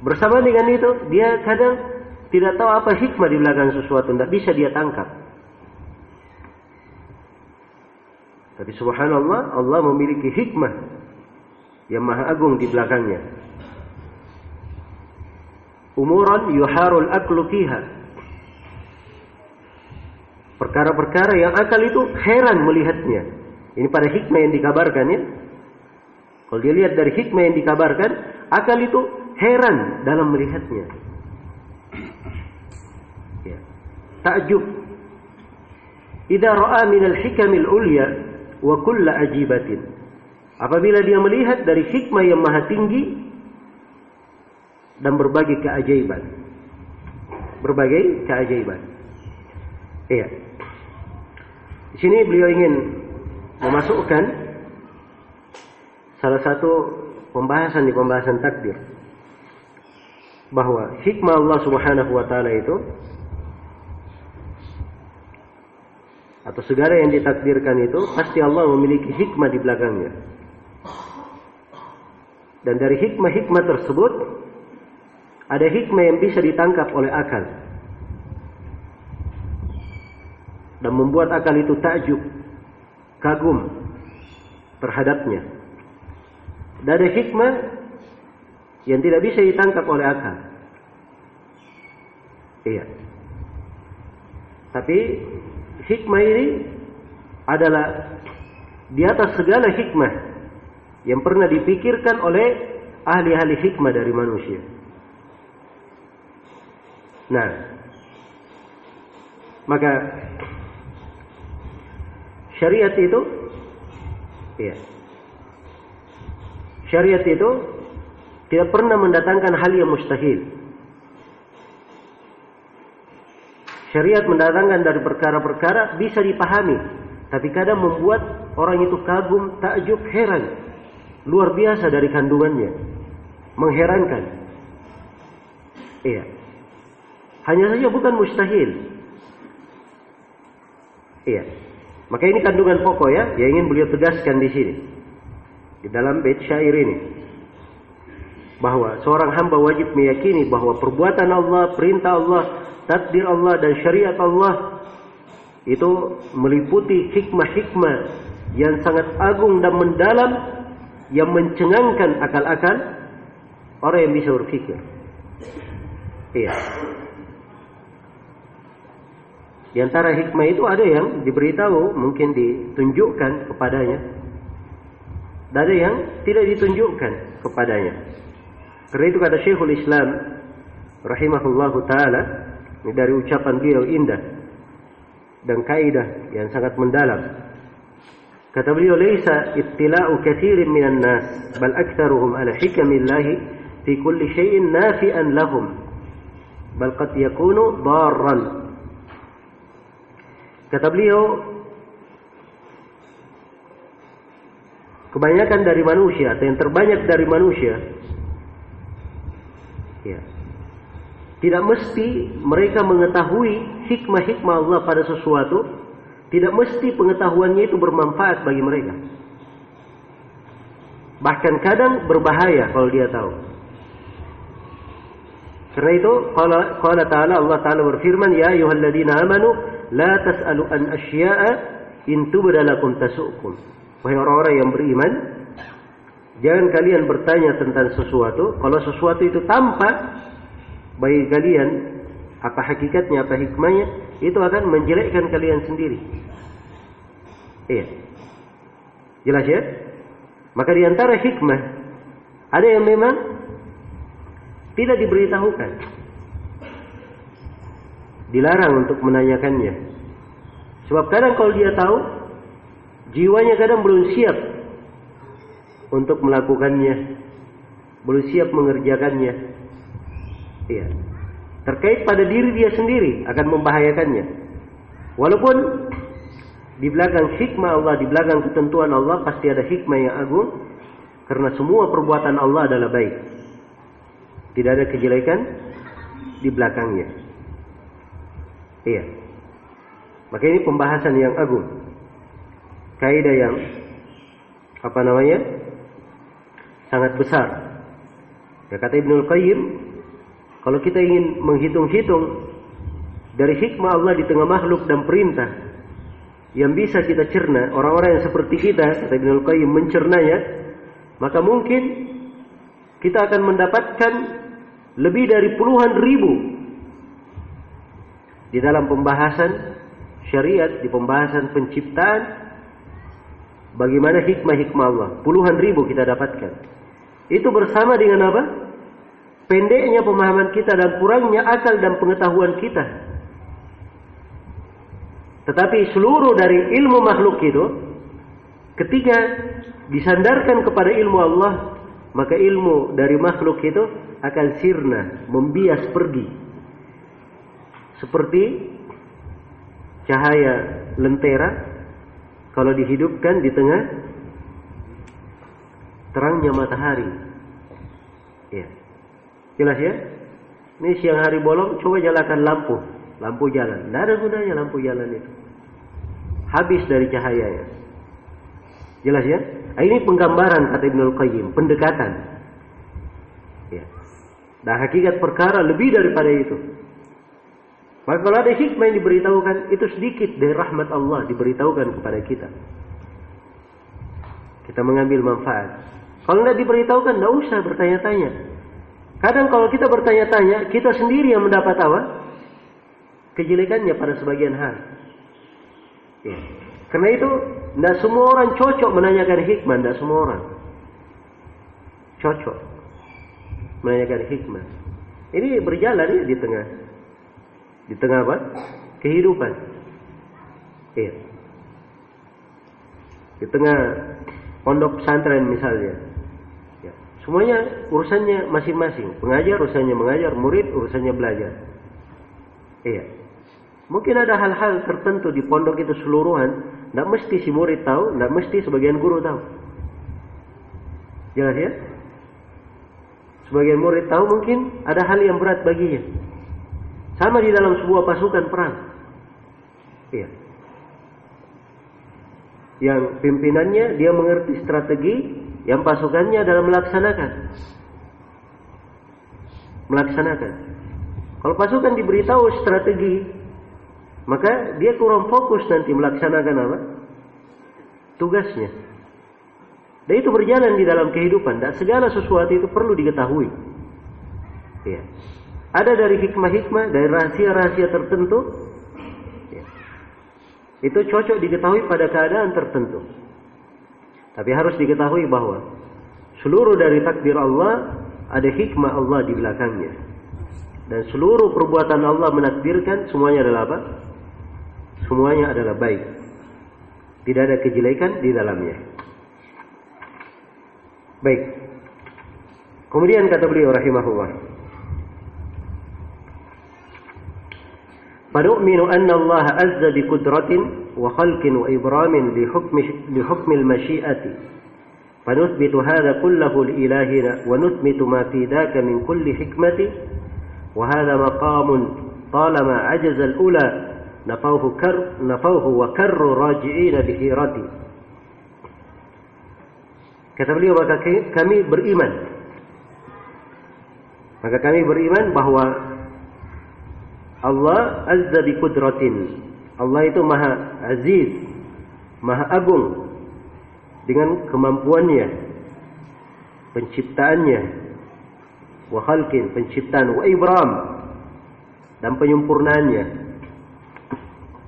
Bersama dengan itu, dia kadang tidak tahu apa hikmah di belakang sesuatu, tidak bisa dia tangkap. Tapi subhanallah, Allah memiliki hikmah yang maha agung di belakangnya. Umuran yuharul aqlu fiha. Perkara-perkara yang akal itu heran melihatnya. Ini pada hikmah yang dikabarkan ya. Kalau dia lihat dari hikmah yang dikabarkan, akal itu heran dalam melihatnya. Ya. Ta'jub. Idza ra'a min al-hikamil ulya wa kullu ajibatin. Apabila dia melihat dari hikmah yang maha tinggi dan berbagai keajaiban. Berbagai keajaiban. Iya. Di sini beliau ingin memasukkan salah satu pembahasan di pembahasan takdir. Bahwa hikmah Allah Subhanahu wa taala itu atau segala yang ditakdirkan itu pasti Allah memiliki hikmah di belakangnya. Dan dari hikmah-hikmah tersebut ada hikmah yang bisa ditangkap oleh akal dan membuat akal itu takjub, kagum terhadapnya. Dan ada hikmah yang tidak bisa ditangkap oleh akal. Iya. Tapi hikmah ini adalah di atas segala hikmah yang pernah dipikirkan oleh ahli-ahli hikmah dari manusia. Nah, maka syariat itu, ya, syariat itu tidak pernah mendatangkan hal yang mustahil. Syariat mendatangkan dari perkara-perkara bisa dipahami, tapi kadang membuat orang itu kagum, takjub, heran. Luar biasa dari kandungannya. Mengherankan. Iya. Hanya saja bukan mustahil. Iya. Maka ini kandungan pokok ya, yang ingin beliau tegaskan di sini. Di dalam bait syair ini. Bahwa seorang hamba wajib meyakini bahwa perbuatan Allah, perintah Allah, takdir Allah dan syariat Allah itu meliputi hikmah-hikmah yang sangat agung dan mendalam yang mencengangkan akal-akal orang yang bisa berpikir. Iya. Di antara hikmah itu ada yang diberitahu, mungkin ditunjukkan kepadanya. Dan ada yang tidak ditunjukkan kepadanya. Karena itu kata Syekhul Islam rahimahullahu ta'ala, ini dari ucapan beliau indah dan kaidah yang sangat mendalam. Kata beliau, "Laisa ittila'u katsirin minan nas, bal aktsaruhum ala hikamillahi fi kulli syai'in nafi'an lahum, bal qad yakunu darran." Kata beliau, kebanyakan dari manusia atau yang terbanyak dari manusia ya, Tidak mesti mereka mengetahui hikmah-hikmah Allah pada sesuatu. Tidak mesti pengetahuannya itu bermanfaat bagi mereka. Bahkan kadang berbahaya kalau dia tahu. Karena itu qala ta'ala, Allah Ta'ala berfirman, ya ayyuhalladzina amanu la tas'alu an asya'a in tubda lakum tasu'kum. Wahai orang-orang yang beriman, jangan kalian bertanya tentang sesuatu kalau sesuatu itu tampak bagi kalian, apa hakikatnya, apa hikmahnya, itu akan menjelekkan kalian sendiri. Iya. Jelas ya? Maka di antara hikmah ada yang memang tidak diberitahukan. Dilarang untuk menanyakannya. Sebab kadang kalau dia tahu, jiwanya kadang belum siap untuk melakukannya, belum siap mengerjakannya. Iya. Terkait pada diri dia sendiri akan membahayakannya. Walaupun di belakang hikmah Allah, di belakang ketentuan Allah pasti ada hikmah yang agung, karena semua perbuatan Allah adalah baik. Tidak ada kejelekan di belakangnya. Iya. Maka ini pembahasan yang agung. Kaidah yang sangat besar. Ya, kata Ibnul Qayyim, kalau kita ingin menghitung-hitung dari hikmah Allah di tengah makhluk dan perintah yang bisa kita cerna, orang-orang yang seperti kita, kata Ibnul Qayyim, mencernanya, maka mungkin kita akan mendapatkan lebih dari puluhan ribu di dalam pembahasan syariat, di pembahasan penciptaan, bagaimana hikmah-hikmah Allah. Puluhan ribu kita dapatkan. Itu bersama dengan apa? Pendeknya pemahaman kita dan kurangnya akal dan pengetahuan kita. Tetapi seluruh dari ilmu makhluk itu, ketika disandarkan kepada ilmu Allah, maka ilmu dari makhluk itu akan sirna, membias pergi. Seperti cahaya lentera kalau dihidupkan di tengah terangnya matahari. Ya. Jelas ya? Ini siang hari bolong, coba nyalakan lampu jalan. Tidak ada gunanya lampu jalan itu. Habis dari cahayanya. Jelas ya? Nah, ini penggambaran kata Ibnul Qayyim, pendekatan. Ya. Dan hakikat perkara lebih daripada itu. Maka kalau ada hikmah yang diberitahukan, itu sedikit dari rahmat Allah diberitahukan kepada kita. Kita mengambil manfaat. Kalau tidak diberitahukan, tidak usah bertanya-tanya. Kadang kalau kita bertanya-tanya, kita sendiri yang mendapat apa? Kejelekannya pada sebagian hal. Ya. Karena itu, tidak semua orang cocok menanyakan hikmah. Tidak semua orang cocok menanyakan hikmah. Ini berjalan ya di tengah apa? Kehidupan. Ya. Di tengah pondok pesantren misalnya. Ya. Semuanya urusannya masing-masing. Pengajar urusannya mengajar, murid urusannya belajar. Iya. Mungkin ada hal-hal tertentu di pondok itu seluruhan, tidak mesti si murid tahu, tidak mesti sebagian guru tahu. Jelas ya? Sebagian murid tahu, mungkin ada hal yang berat baginya. Sama di dalam sebuah pasukan perang. Iya. Yang pimpinannya dia mengerti strategi, yang pasukannya dalam melaksanakan. Kalau pasukan diberitahu strategi, maka dia kurang fokus nanti melaksanakan apa? Tugasnya. Dan itu berjalan di dalam kehidupan. Dan segala sesuatu itu perlu diketahui. Ya. Ada dari hikmah-hikmah, dari rahasia-rahasia tertentu. Ya. Itu cocok diketahui pada keadaan tertentu. Tapi harus diketahui bahwa seluruh dari takdir Allah, ada hikmah Allah di belakangnya. Dan seluruh perbuatan Allah menakdirkan semuanya adalah apa? Semuanya adalah baik. Tidak ada kejelekan di dalamnya. Baik. Kemudian kata beliau rahimahullah, "Fanu'minu anna Allah azza bi qudratin wa khalqin wa ibramin li hukmi al-masyi'ati. Fanuthbitu hadha kullahu li ilahina wa nuthbitu ma fi dhaka min kulli hikmati wa hadha maqamun talama ajaza al-ula nafauhu wa karru raji'ina bi hirati. Kata beliau, maka kami beriman bahwa Allah azza bi qudratin. Allah itu maha aziz, maha agung dengan kemampuannya, penciptaannya, wa khalqin, penciptaan, wa ibram, dan penyempurnaannya.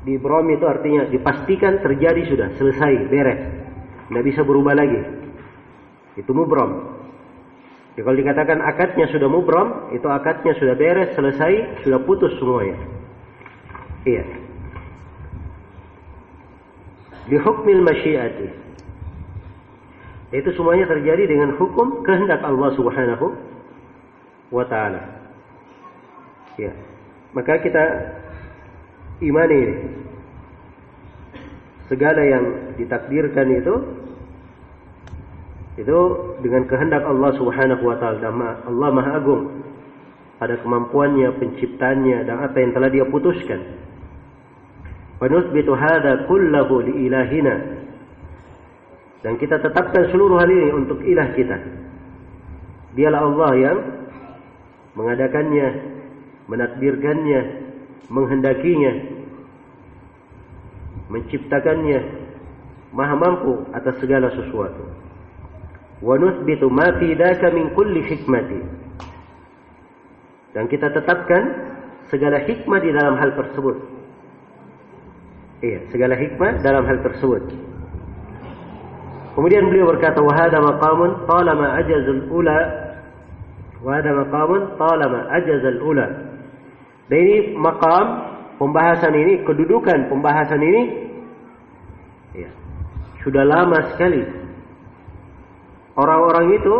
Di ibram itu artinya dipastikan terjadi, sudah selesai, beres, tidak bisa berubah lagi. Itu mubram. Ya, kalau dikatakan akadnya sudah mubram, itu akadnya sudah beres, selesai, sudah putus semuanya. Iya. Di hukmil masyiati. Itu semuanya terjadi dengan hukum kehendak Allah Subhanahu wa ta'ala. Ya. Maka kita imani ini. Segala yang ditakdirkan itu dengan kehendak Allah Subhanahu wa ta'ala. Allah Maha Agung pada kemampuannya, penciptaannya, dan apa yang telah Dia putuskan. Wa nuthbitu hadza kullahu li ilahina. Dan kita tetapkan seluruh hal ini untuk ilah kita. Dialah Allah yang mengadakannya, menakdirkannya, menghendakinya, menciptakannya, Maha mampu atas segala sesuatu. Wa nuthbitu ma fi dzaka min kulli hikmati. Dan kita tetapkan segala hikmah di dalam hal tersebut. Iya, segala hikmah dalam hal tersebut. Kemudian beliau berkata, wa hadha maqamun talama ajazal ula. Wa hadha maqamun talama ajazal ula. Dan ini maqam pembahasan ini, kedudukan pembahasan ini, ya, sudah lama sekali. Orang-orang itu,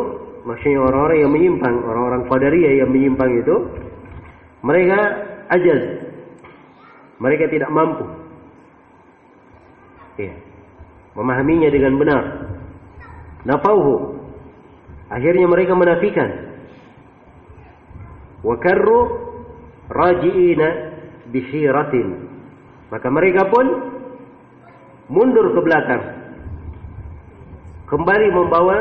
maksudnya orang-orang yang menyimpang, orang-orang Qadariyah yang menyimpang itu, mereka ajaz, mereka tidak mampu, ya, memahaminya dengan benar. Nafauhu, akhirnya mereka menafikan. Wa karru raji'ina bishiratin, maka mereka pun mundur ke belakang, kembali membawa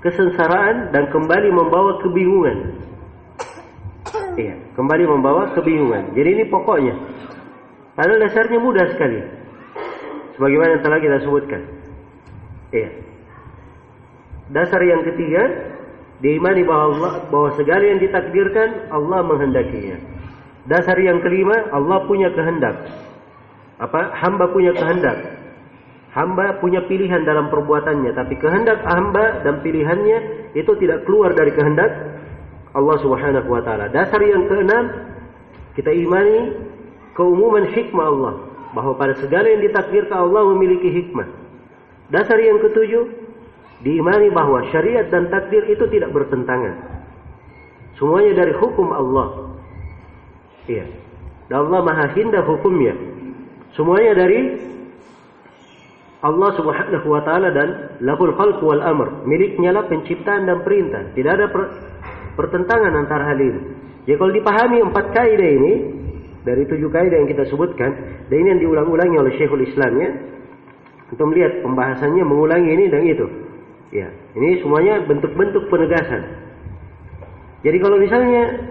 kesengsaraan dan kembali membawa kebingungan. Iya, kembali membawa kebingungan. Jadi ini pokoknya. Padahal dasarnya mudah sekali, sebagaimana yang telah kita sebutkan. Iya. Dasar yang ketiga, diimani bahwa segala yang ditakdirkan Allah menghendakinya. Dasar yang kelima, Allah punya kehendak. Hamba punya kehendak. Hamba punya pilihan dalam perbuatannya, tapi kehendak hamba dan pilihannya itu tidak keluar dari kehendak Allah Subhanahu wa ta'ala. Dasar yang keenam, kita imani keumuman hikmah Allah, bahwa pada segala yang ditakdirkan Allah memiliki hikmah. Dasar yang ketujuh, diimani bahwa syariat dan takdir itu tidak bertentangan. Semuanya dari hukum Allah. Iya. Dan Allah Maha Indah hukumnya. Semuanya dari Allah Subhanahu wa ta'ala, dan lahul khalq wal amr, miliknya lah penciptaan dan perintah. Tidak ada pertentangan antara hal ini. Jadi kalau dipahami 4 kaidah ini dari 7 kaidah yang kita sebutkan, dan ini yang diulang-ulangi oleh Syekhul Islam, ya, untuk melihat pembahasannya mengulangi ini dan itu. Ya, ini semuanya bentuk-bentuk penegasan. Jadi kalau misalnya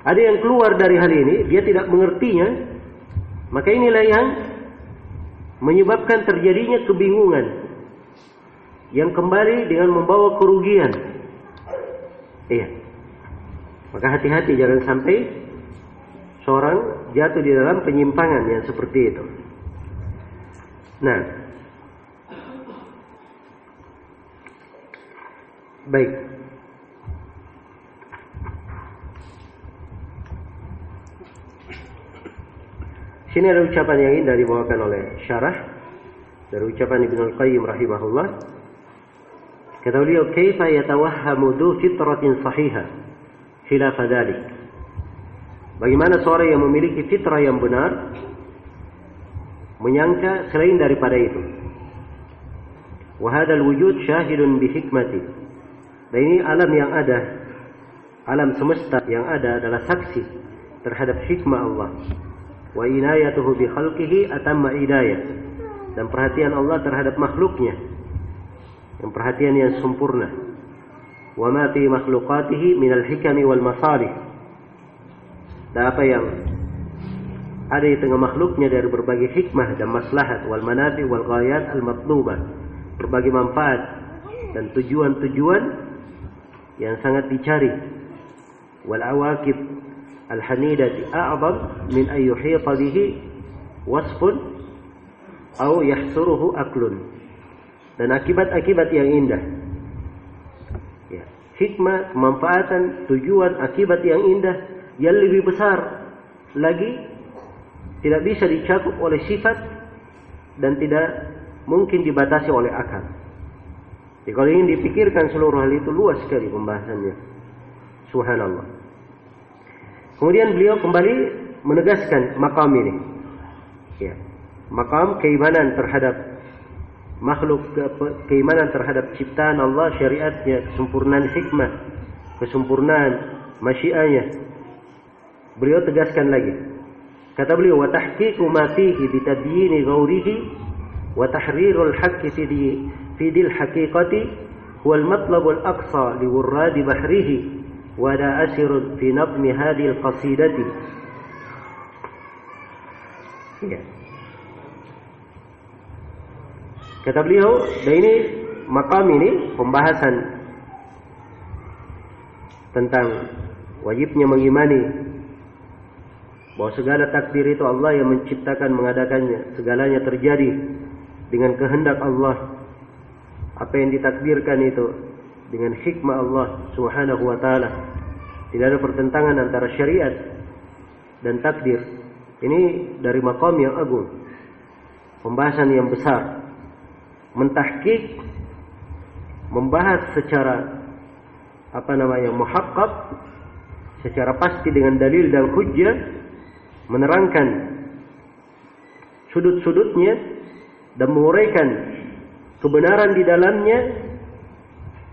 ada yang keluar dari hal ini, dia tidak mengertinya, maka inilah yang menyebabkan terjadinya kebingungan yang kembali dengan membawa kerugian. Iya. Maka hati-hati, jangan sampai seorang jatuh di dalam penyimpangan yang seperti itu. Nah, baik. Sini ada ucapan yang indah dibawakan oleh syarah dari ucapan Ibnul Qayyim rahimahullah. Kata beliau, "Kaifa yatawahhamu dhu fitratin sahihah khilaf dzalik?" Bagaimana seorang yang memiliki fitrah yang benar menyangka selain daripada itu. Wa hadzal wujud syahidun bi hikmati. Dan ini alam yang ada alam semesta yang ada adalah saksi terhadap hikmah Allah. Wa inayatuhu bi khalqihi atamma inayah. Dan perhatian Allah terhadap makhluknya, yang perhatian yang sempurna. Wa ma fi makhluqatihi minal hikami wal masalih. Dan apa yang ada di tengah makhluknya dari berbagai hikmah dan maslahat, wal manafi wal ghayat al matlubah, berbagai manfaat dan tujuan-tujuan yang sangat dicari. Wal awaqib al hanidati a'zam min an yuhita bihi wasfun aw yahsuruhu aklun. Dan akibat-akibat yang indah, ya, hikmah, kemanfaatan, tujuan, akibat yang indah yang lebih besar lagi tidak bisa dicakup oleh sifat dan tidak mungkin dibatasi oleh akal. Jadi kalau ingin dipikirkan seluruh hal itu luas sekali pembahasannya. Subhanallah. Kemudian beliau kembali menegaskan makam ini. Ya, makam keimanan terhadap makhluk, keimanan terhadap ciptaan Allah, syariatnya, kesempurnaan hikmah, kesempurnaan masyiahnya. Beliau tegaskan lagi. Kata beliau, wa tahqiqu ma fihi bi tabyini ghawrihi wa tahrirul haqqi fi dil haqiqati huwa al-matlab al-aqsa li wurrad bahrihi wa la asir fi nadmi hadhihi al-qasidati. Ya. Kata beliau, dan ini makam ini pembahasan tentang wajibnya mengimani bahwa segala takdir itu Allah yang menciptakan, mengadakannya. Segalanya terjadi dengan kehendak Allah. Apa yang ditakdirkan itu dengan hikmah Allah Subhanahu wa ta'ala. Tidak ada pertentangan antara syariat dan takdir. Ini dari maqam yang agung, pembahasan yang besar, mentahqiq, membahas secara muhaqqaq, secara pasti dengan dalil dan hujjah, menerangkan sudut-sudutnya dan menguraikan kebenaran di dalamnya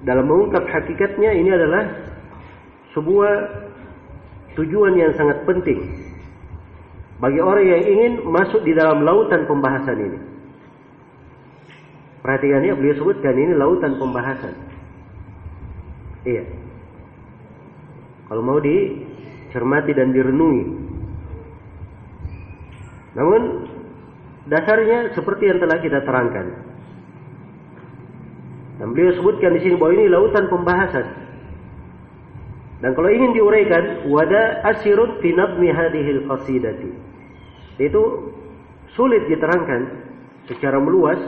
dalam mengungkap hakikatnya. Ini adalah sebuah tujuan yang sangat penting bagi orang yang ingin masuk di dalam lautan pembahasan ini. Perhatikan ya, beliau sebutkan ini lautan pembahasan. Iya. Kalau mau dicermati dan direnungi. Namun dasarnya seperti yang telah kita terangkan. Dan beliau sebutkan di sini bahwa ini lautan pembahasan. Dan kalau ingin diuraikan, wada asirun fi nadmi hadhil qasidati. Itu sulit diterangkan secara meluas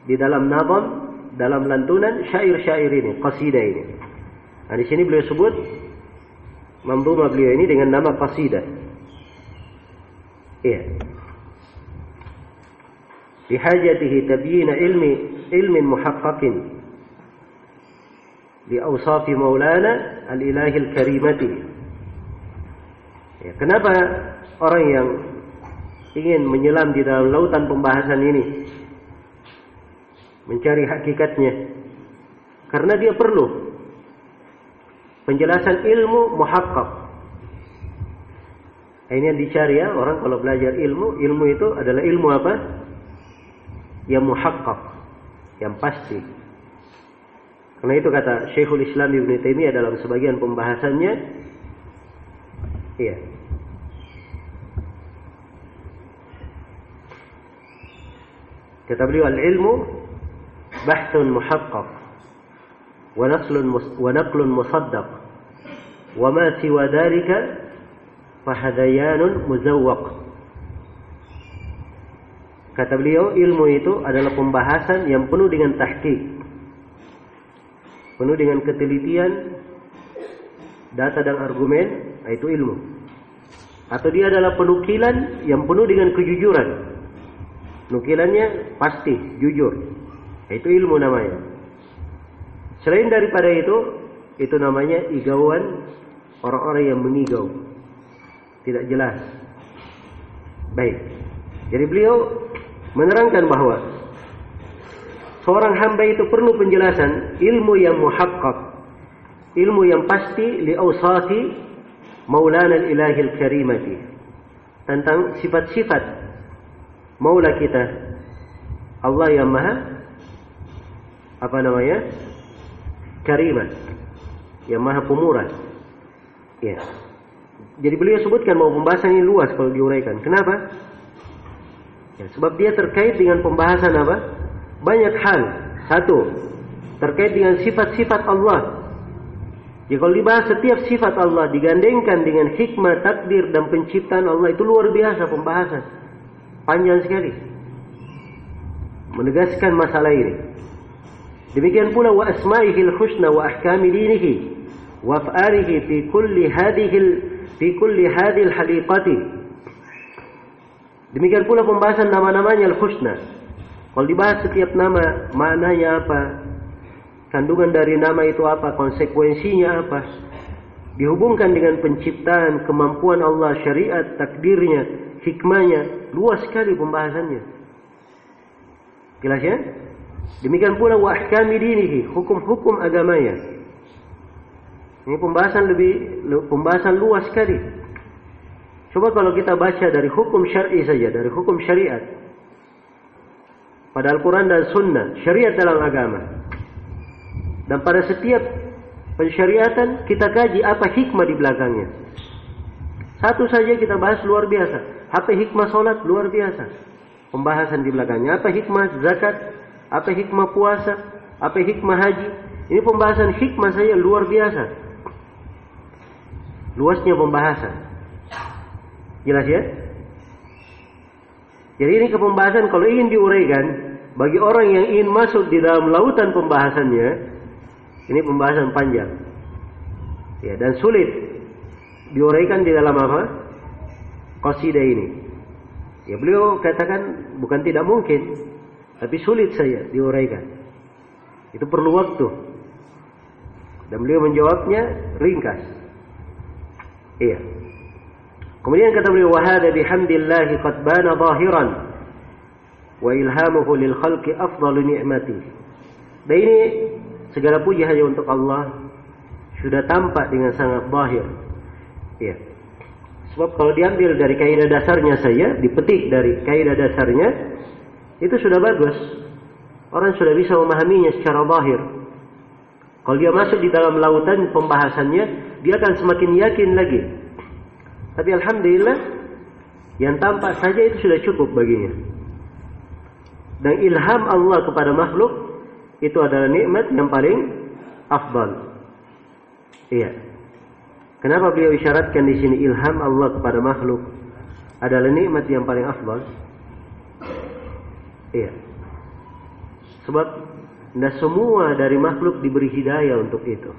di dalam nadam, dalam lantunan syair-syair ini, qasidah ini. Nah, di sini beliau sebut manzumah beliau ini dengan nama qasidah. Iya. Bihajatihi tabyina ilmin muhaqqaqin li awsafi maulana al-ilahil karimati. Ya, kenapa orang yang ingin menyelam di dalam lautan pembahasan ini mencari hakikatnya? Karena dia perlu penjelasan ilmu muhaqqaq. Ini yang dicari ya, orang kalau belajar ilmu itu adalah ilmu apa? Yang muhaqqaq, yang pasti. Karena itu kata Syekhul Islam Ibnu Taimiyah dalam sebagian pembahasannya, iya. Kata beliau, al-ilmu bahthun muhaqqaq wa naqlun musaddaq wa ma siwa dhalika fahadayanun muzawwaq. Kata beliau, ilmu itu adalah pembahasan yang penuh dengan tahqiq, penuh dengan ketelitian, data dan argumen, itu ilmu. Atau dia adalah penukilan yang penuh dengan kejujuran. Nukilannya pasti, jujur. Itu ilmu namanya. Selain daripada itu namanya igauan orang-orang yang mengigau. Tidak jelas. Baik. Jadi beliau menerangkan bahwa seorang hamba itu perlu penjelasan ilmu yang muhaqqaq, ilmu yang pasti li awsati Maulana al-Ilahi al-Karimati, tentang sifat-sifat Maula kita Allah yang maha Karimah, yang maha pemurah. Ya. Jadi beliau sebutkan bahwa pembahasan ini luas kalau diuraikan. Kenapa? Ya, sebab dia terkait dengan pembahasan apa? Banyak hal. Satu, terkait dengan sifat-sifat Allah. Ya, kalau dibahas setiap sifat Allah digandengkan dengan hikmah, takdir dan penciptaan Allah, itu luar biasa pembahasan. Panjang sekali. Menegaskan masalah ini. Demikian pula wa asma'ihil husna wa ahkami dinihi wa af'alihi fi kulli hadhil haliqati. Demikian pula pembahasan nama-namanya al-husna. Kalau dibahas setiap nama, maknanya apa? Kandungan dari nama itu apa? Konsekuensinya apa? Dihubungkan dengan penciptaan, kemampuan Allah, syariat, takdirnya, hikmahnya. Luas sekali pembahasannya. Jelas ya? Demikian pula wa ahkami dinihi, hukum-hukum agamanya. Ini pembahasan luas sekali. Coba kalau kita baca dari hukum syar'i saja, dari hukum syariat. Pada Al-Quran dan Sunnah, syariat dalam agama. Dan pada setiap pensyariatan kita kaji apa hikmah di belakangnya. Satu saja kita bahas luar biasa. Apa hikmah solat? Luar biasa. Pembahasan di belakangnya. Apa hikmah zakat? Apa hikmah puasa? Apa hikmah haji? Ini pembahasan hikmah saja luar biasa. Luasnya pembahasan. Jelas ya? Jadi ini kepembahasan kalau ingin diuraikan bagi orang yang ingin masuk di dalam lautan pembahasannya, ini pembahasan panjang. Ya, dan sulit diuraikan di dalam apa? Qasidah ini. Ya, beliau katakan bukan tidak mungkin, tapi sulit saya diuraikan. Itu perlu waktu. Dan beliau menjawabnya ringkas. Iya. Kemudian kata beliau, wa hadza bihamdillahi qad bana zahiran wa ilhamuhu lil khalqi afdalu ni'mati. Dan ini segala puji hanya untuk Allah, sudah tampak dengan sangat zahir. Iya. Sebab kalau diambil dari kaidah dasarnya saja, dipetik dari kaidah dasarnya, itu sudah bagus. Orang sudah bisa memahaminya secara zahir. Kalau dia masuk di dalam lautan pembahasannya, dia akan semakin yakin lagi. Tapi alhamdulillah, yang tampak saja itu sudah cukup baginya. Dan ilham Allah kepada makhluk itu adalah nikmat yang paling afdal. Iya. Kenapa beliau isyaratkan di sini ilham Allah kepada makhluk adalah nikmat yang paling afdal? Iya. Sebab tidak semua dari makhluk diberi hidayah untuk itu,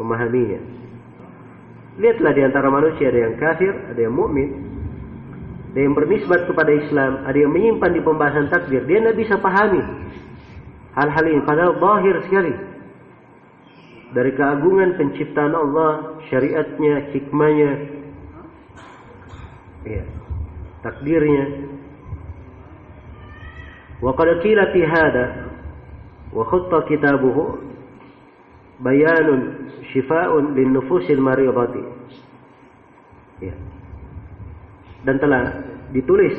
memahaminya. Lihatlah di antara manusia ada yang kafir, ada yang mukmin, ada yang bernisbat kepada Islam, ada yang menyimpan di pembahasan takdir. Dia tidak bisa pahami hal-hal ini, padahal zahir sekali. Dari keagungan penciptaan Allah, syariatnya, hikmahnya, ya, takdirnya. Wa qad qila fi hada wa khutta kitabuhu bayanun syifa'un lin nufusil mariyati. Ya. Dan telah ditulis,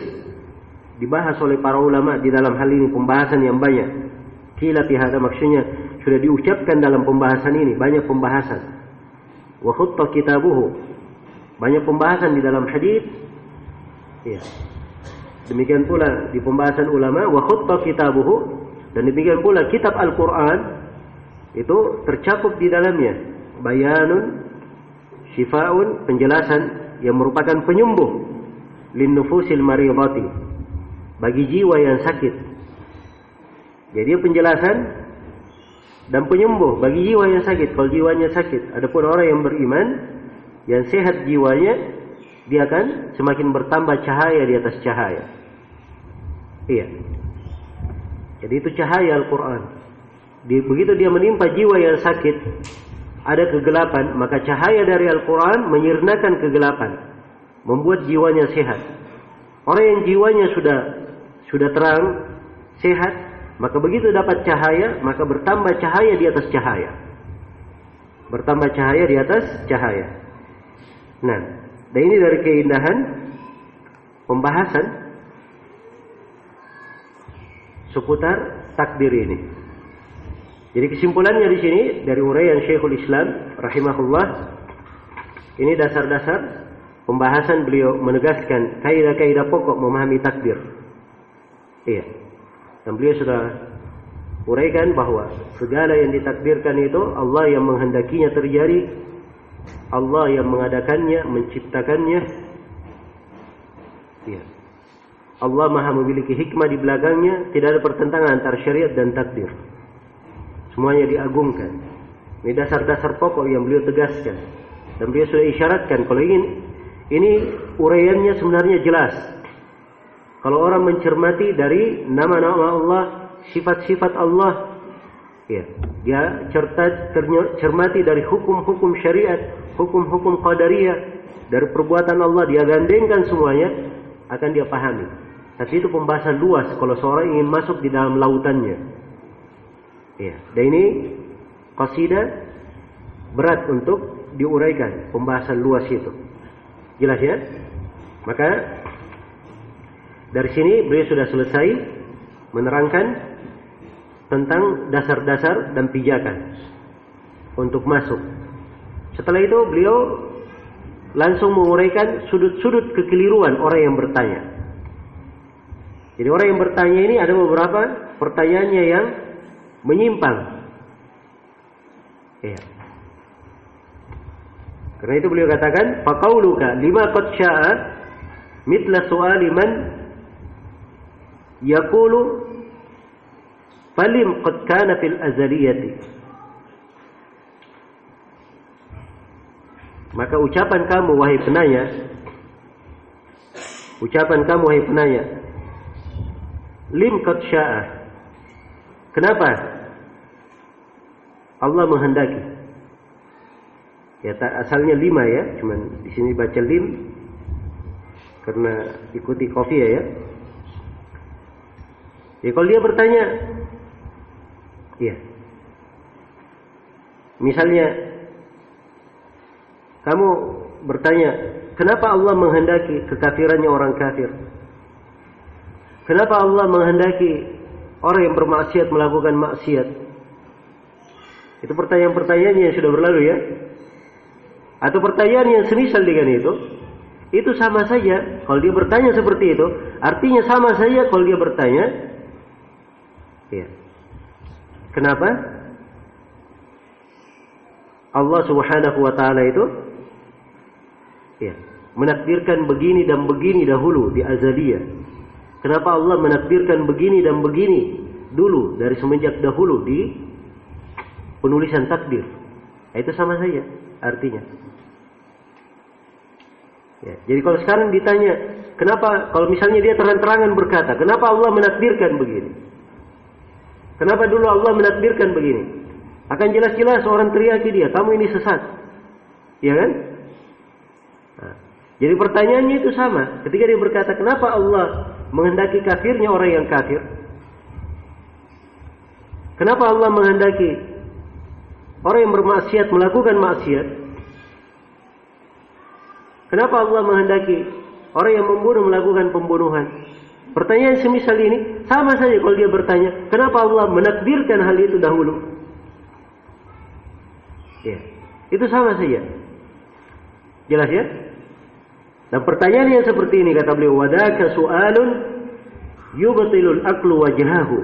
dibahas oleh para ulama di dalam hal ini, pembahasan yang banyak. Qila fi hada maksudnya sudah diucapkan dalam pembahasan ini, banyak pembahasan. Wa khutta kitabuhu, banyak pembahasan di dalam hadis. Ya. Demikian pula di pembahasan ulama, wa khutta kitabuhu, dan demikian pula kitab Al-Quran itu tercakup di dalamnya bayanun syifa'un, penjelasan yang merupakan penyembuh lin nufusil mariyati, bagi jiwa yang sakit. Jadi penjelasan dan penyembuh bagi jiwa yang sakit kalau jiwanya sakit. Adapun orang yang beriman yang sehat jiwanya, dia akan semakin bertambah cahaya di atas cahaya. Iya. Jadi itu cahaya Al-Quran. Begitu dia menimpa jiwa yang sakit, ada kegelapan, maka cahaya dari Al-Quran menyirnakan kegelapan, membuat jiwanya sehat. Orang yang jiwanya sudah terang, sehat, maka begitu dapat cahaya, maka bertambah cahaya di atas cahaya. Bertambah cahaya di atas cahaya. Nah, dan ini dari keindahan pembahasan seputar takdir ini. Jadi kesimpulannya di sini dari uraian Syekhul Islam rahimahullah, ini dasar-dasar pembahasan beliau menegaskan kaidah-kaidah pokok memahami takdir. Iya. Dan beliau sudah uraikan bahwa segala yang ditakdirkan itu Allah yang menghendakinya terjadi, Allah yang mengadakannya, menciptakannya. Iya. Allah Maha memiliki hikmah di belakangnya, tidak ada pertentangan antara syariat dan takdir. Semuanya diagungkan. Ini dasar-dasar pokok yang beliau tegaskan. Dan beliau sudah isyaratkan kalau ini uraiannya sebenarnya jelas. Kalau orang mencermati dari nama-nama Allah, sifat-sifat Allah, ya, dia cermati dari hukum-hukum syariat, hukum-hukum qadariyah, dari perbuatan Allah, dia gandengkan semuanya, akan dia pahami. Tapi itu pembahasan luas kalau seorang ingin masuk di dalam lautannya. Ya, dan ini qasidah berat untuk diuraikan pembahasan luas itu. Jelas ya? Maka dari sini beliau sudah selesai menerangkan tentang dasar-dasar dan pijakan untuk masuk. Setelah itu beliau langsung menguraikan sudut-sudut kekeliruan orang yang bertanya. Jadi orang yang bertanya ini ada beberapa pertanyaannya yang menyimpang. Ya. Karena itu beliau katakan, faqauluka lima qad syaa mithla su'ali man yaqulu falim qad kana fil azaliyati. Maka ucapan kamu wahai penanya, lim qad syaa. Kenapa Allah menghendaki? Ya, asalnya 5 ya, cuman di sini baca lim karena ikuti qafiyah ya. Ya kalau dia bertanya, ya, misalnya kamu bertanya, kenapa Allah menghendaki kekafirannya orang kafir? Kenapa Allah menghendaki orang yang bermaksiat melakukan maksiat? Itu pertanyaan-pertanyaan yang sudah berlalu ya. Atau pertanyaan yang semisal dengan itu sama saja. Kalau dia bertanya seperti itu, artinya sama saja kalau dia bertanya, ya, kenapa Allah Subhanahu wa taala itu, ya, menakdirkan begini dan begini dahulu di azaliyah. Kenapa Allah menakdirkan begini dan begini dulu dari semenjak dahulu di penulisan takdir? Itu sama saja artinya. Ya, jadi kalau sekarang ditanya, kenapa kalau misalnya dia terang-terangan berkata, kenapa Allah menakdirkan begini? Kenapa dulu Allah menakdirkan begini? Akan jelas-jelas orang teriaki dia, kamu ini sesat. Ya kan? Nah, jadi pertanyaannya itu sama. Ketika dia berkata, kenapa Allah menghendaki kafirnya orang yang kafir? Kenapa Allah menghendaki orang yang bermaksiat melakukan maksiat? Kenapa Allah menghendaki orang yang membunuh melakukan pembunuhan? Pertanyaan semisal ini sama saja kalau dia bertanya, kenapa Allah menakdirkan hal itu dahulu? Ya, itu sama saja. Jelas ya? Dan pertanyaan yang seperti ini kata beliau, wadaka su'alun yubtilul aqlu wajhahu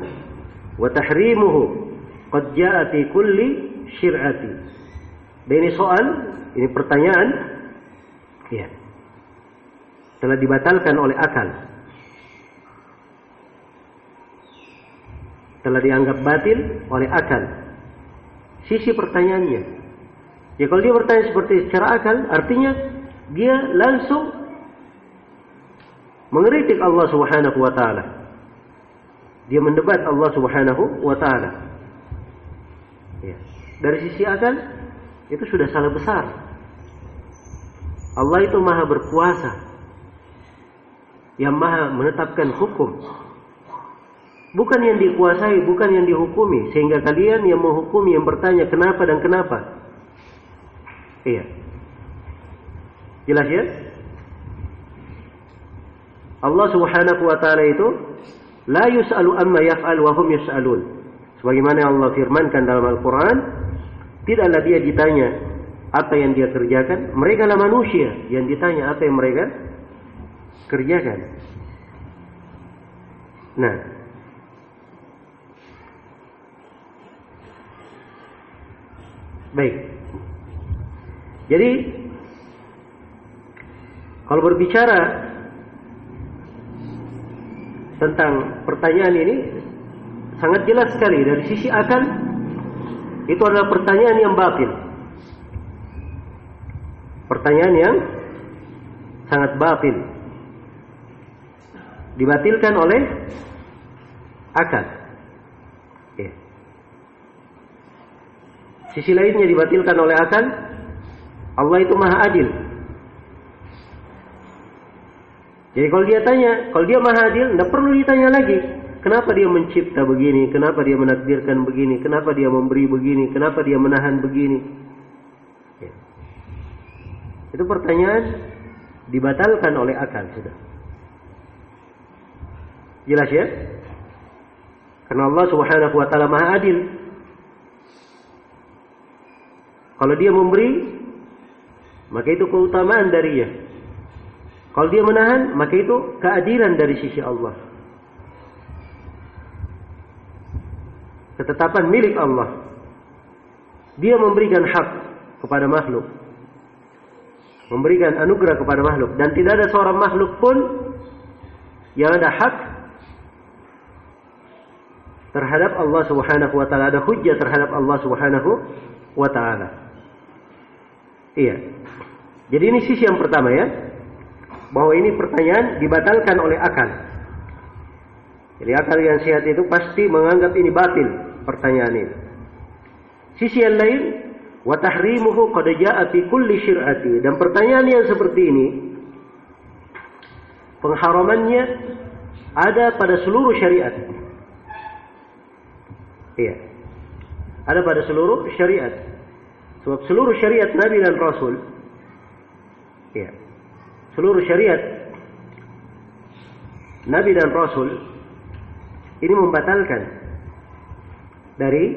wa tahrimuhu qad ja'a fi kulli syir'ati. Dan ini soal, ini pertanyaan, ya, telah dibatalkan oleh akal, telah dianggap batil oleh akal. Sisi pertanyaannya, ya kalau dia bertanya seperti secara akal, artinya dia langsung mengkritik Allah Subhanahu wa taala. Dia mendebat Allah Subhanahu wa taala. Ya. Dari sisi akal itu sudah salah besar. Allah itu maha berkuasa, yang maha menetapkan hukum, bukan yang dikuasai, bukan yang dihukumi. Sehingga kalian yang menghukumi, yang bertanya kenapa dan kenapa, Iya. Jelas ya? Allah Subhanahu wa taala itu la yus'alu amma yaf'al wa hum yus'alun. Sebagaimana Allah firmankan dalam Al-Qur'an, tidaklah dia ditanya apa yang dia kerjakan, mereka lah manusia yang ditanya apa yang mereka kerjakan. Nah, baik. Jadi kalau berbicara tentang pertanyaan ini sangat jelas sekali dari sisi akal itu adalah pertanyaan yang batil. Pertanyaan yang sangat batil. Dibatilkan oleh akal. Ya. Sisi lainnya dibatilkan oleh akal. Allah itu maha adil. Jadi kalau dia tanya, kalau dia maha adil, tidak perlu ditanya lagi. Kenapa dia mencipta begini? Kenapa dia menakdirkan begini? Kenapa dia memberi begini? Kenapa dia menahan begini? Ya. Itu pertanyaan dibatalkan oleh akal sudah. Jelas ya? Karena Allah Subhanahu wa taala maha adil. Kalau dia memberi, maka itu keutamaan darinya. Kalau dia menahan, maka itu keadilan dari sisi Allah. Ketetapan milik Allah. Dia memberikan hak kepada makhluk. Memberikan anugerah kepada makhluk. Dan tidak ada seorang makhluk pun yang ada hak terhadap Allah Subhanahu wa taala, ada hujjah terhadap Allah Subhanahu wa taala. Iya. Jadi ini sisi yang pertama ya. Bahwa ini pertanyaan dibatalkan oleh akal. Jadi akal yang sehat itu pasti menganggap ini batil pertanyaan ini. Sisi yang lain, wa tahrimuhu qad jaa'a fi kulli syir'ati. Dan pertanyaan yang seperti ini pengharamannya ada pada seluruh syariat. Iya. Ada pada seluruh syariat. Sebab seluruh syariat Nabi dan Rasul, iya, seluruh syariat Nabi dan Rasul ini membatalkan dari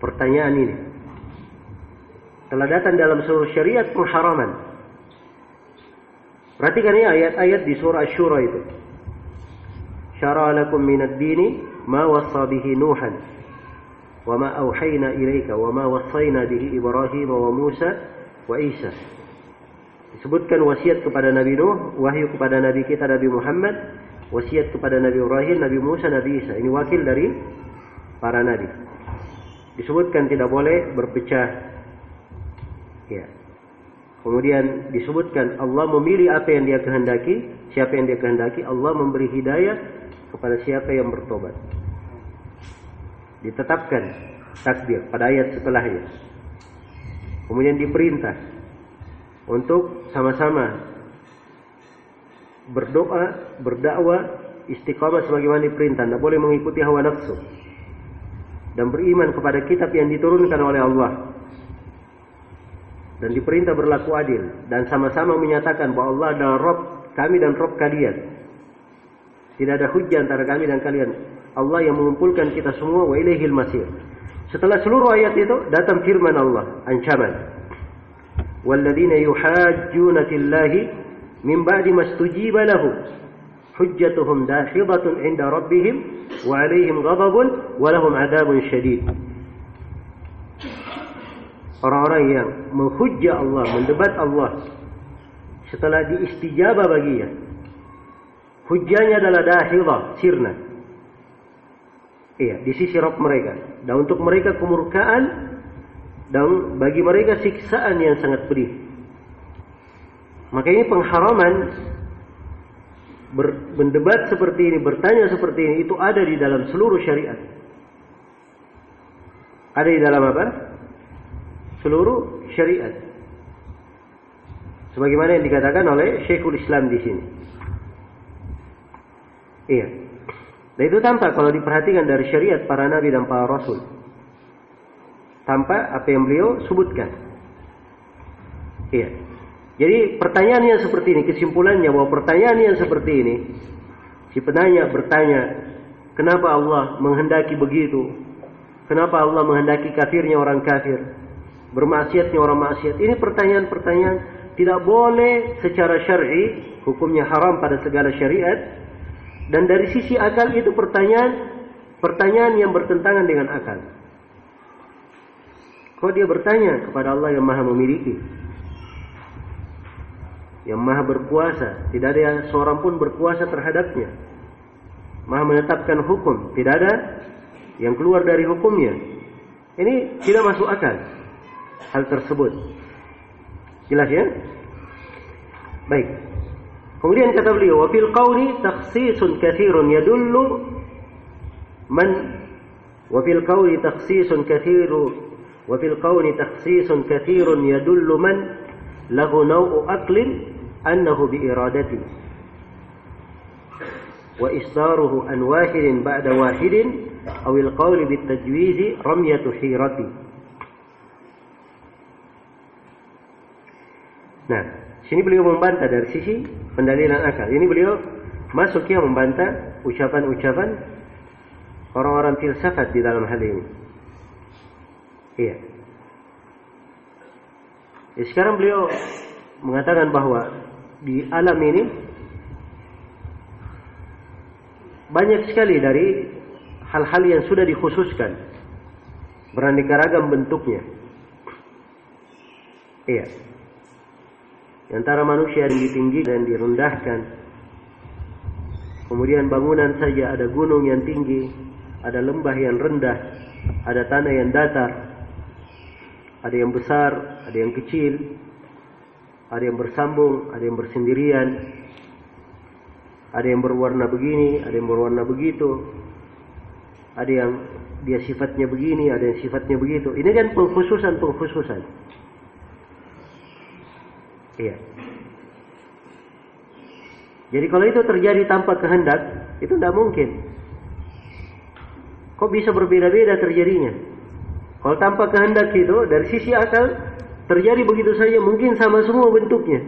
pertanyaan ini. Telah datang dalam seluruh syariat pengharaman. Perhatikan ya ayat-ayat di surah Asy-Syura itu. Syara'a lakum minad dini ma wassa bihi Nuhan wa ma auhayna ilaika wa ma wassayna bihi Ibrahim wa Musa wa Isa. Disebutkan wasiat kepada Nabi Nuh, wahyu kepada Nabi kita Nabi Muhammad, wasiat kepada Nabi Ibrahim, Nabi Musa, Nabi Isa. Ini wakil dari para nabi. Disebutkan tidak boleh berpecah. Ya. Kemudian disebutkan Allah memilih apa yang Dia kehendaki, siapa yang Dia kehendaki, Allah memberi hidayah kepada siapa yang bertobat. Ditetapkan takdir pada ayat setelahnya. Kemudian diperintah untuk sama-sama berdoa, berdakwah, istiqamah sebagaimana diperintah. Tidak boleh mengikuti hawa nafsu. Dan beriman kepada kitab yang diturunkan oleh Allah. Dan diperintah berlaku adil. Dan sama-sama menyatakan bahwa Allah adalah Rabb kami dan Rabb kalian. Tidak ada hujjah antara kami dan kalian. Allah yang mengumpulkan kita semua, wa ilaihil masir. Setelah seluruh ayat itu datang firman Allah, ancaman. Walladzina yuhajjuna fillahi min ba'di mastujiba lahu hujjatuhum dahidatun 'inda rabbihim wa 'alaihim ghadabun wa lahum 'adzabun syadid. Orang-orang yang menghujjah Allah, mendebat Allah setelah diistijabah baginya. Hujjahnya adalah dahidah, sirna. Iya, di sisi Rabb mereka. Dan untuk mereka kemurkaan dan bagi mereka siksaan yang sangat pedih. Maka ini pengharaman mendebat seperti ini, bertanya seperti ini, itu ada di dalam seluruh syariat. Ada di dalam apa? Seluruh syariat. Sebagaimana yang dikatakan oleh Syekhul Islam di sini. Iya. Dan itu tampak kalau diperhatikan dari syariat para nabi dan para rasul. Tampak apa yang beliau sebutkan. Iya. Jadi pertanyaan yang seperti ini, kesimpulannya bahwa pertanyaan yang seperti ini, si penanya bertanya, kenapa Allah menghendaki begitu? Kenapa Allah menghendaki kafirnya orang kafir, bermaksiatnya orang maksiat? Ini pertanyaan-pertanyaan tidak boleh secara syar'i, hukumnya haram pada segala syariat. Dan dari sisi akal itu pertanyaan yang bertentangan dengan akal. Kok dia bertanya kepada Allah yang Maha memiliki, yang Maha berkuasa, tidak ada seorang pun berkuasa terhadapnya, Maha menetapkan hukum, tidak ada yang keluar dari hukumnya. Ini tidak masuk akal hal tersebut. Jelas ya? Baik. Kemudian kata beliau, wa fil qawli takhsisun katsirun yadullu man wa fil qawli takhsisun katsirun yadullu man lahu naw'u aqlin annahu bi iradati wa isdaruhu an wahidin ba'da wahidin aw al qawli bit tajwizi ramyatu hirati. Nah, sini beliau membantah dari sisi pendalilan akal. Ini beliau masuk yang membantah ucapan-ucapan orang-orang filsafat di dalam hal ini. Iya. Ya, sekarang beliau mengatakan bahwa di alam ini banyak sekali dari hal-hal yang sudah dikhususkan, beraneka ragam bentuknya. Iya. Di antara manusia yang ditinggikan dan direndahkan. Kemudian bangunan saja, ada gunung yang tinggi, ada lembah yang rendah, ada tanah yang datar, ada yang besar, ada yang kecil, ada yang bersambung, ada yang bersendirian, ada yang berwarna begini, ada yang berwarna begitu, ada yang dia sifatnya begini, ada yang sifatnya begitu. Ini kan pengkhususan. Iya. Jadi kalau itu terjadi tanpa kehendak, itu tidak mungkin. Kok bisa berbeda-beda terjadinya? Kalau tanpa kehendak itu, dari sisi akal, terjadi begitu saja, mungkin sama semua bentuknya.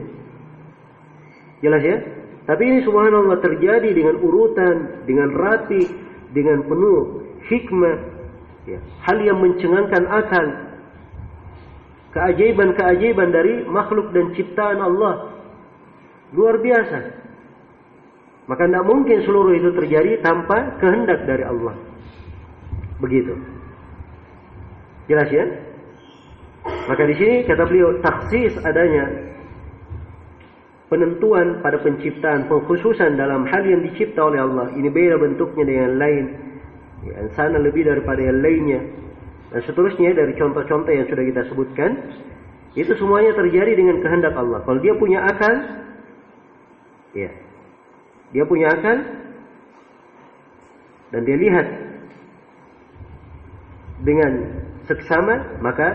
Jelas ya? Tapi ini subhanallah terjadi dengan urutan, dengan rapi, dengan penuh hikmah. Ya. Hal yang mencengangkan akal. Keajaiban-keajaiban dari makhluk dan ciptaan Allah. Luar biasa. Maka tidak mungkin seluruh itu terjadi tanpa kehendak dari Allah. Begitu. Jelas ya? Maka di sini kata beliau, taksis adanya penentuan pada penciptaan, pengkhususan dalam hal yang dicipta oleh Allah. Ini beda bentuknya dengan lain. Yang sana lebih daripada yang lainnya. Dan seterusnya dari contoh-contoh yang sudah kita sebutkan, itu semuanya terjadi dengan kehendak Allah. Kalau dia punya akal, ya, dia punya akal, dan dia lihat dengan seksama, maka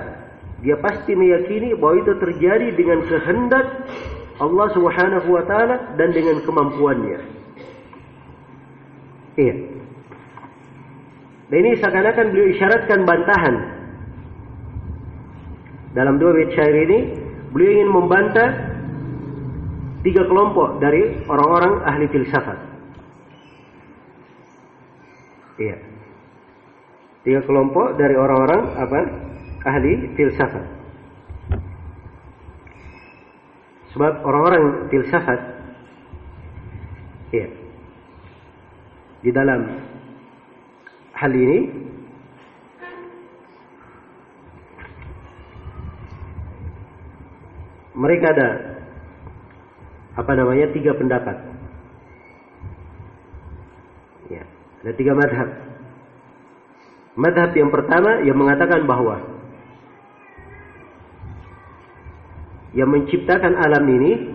dia pasti meyakini bahwa itu terjadi dengan kehendak Allah Subhanahu wa taala dan dengan kemampuannya. Iya. Dan ini seakan-akan beliau isyaratkan bantahan. Dalam dua bait syair ini, beliau ingin membantah 3 kelompok dari orang-orang ahli filsafat. Iya. 3 kelompok dari orang-orang ahli filsafat. Sebab orang-orang filsafat, iya, di dalam hal ini mereka ada 3 pendapat. Ya, ada 3 madhab. Madhab yang pertama yang mengatakan bahwa yang menciptakan alam ini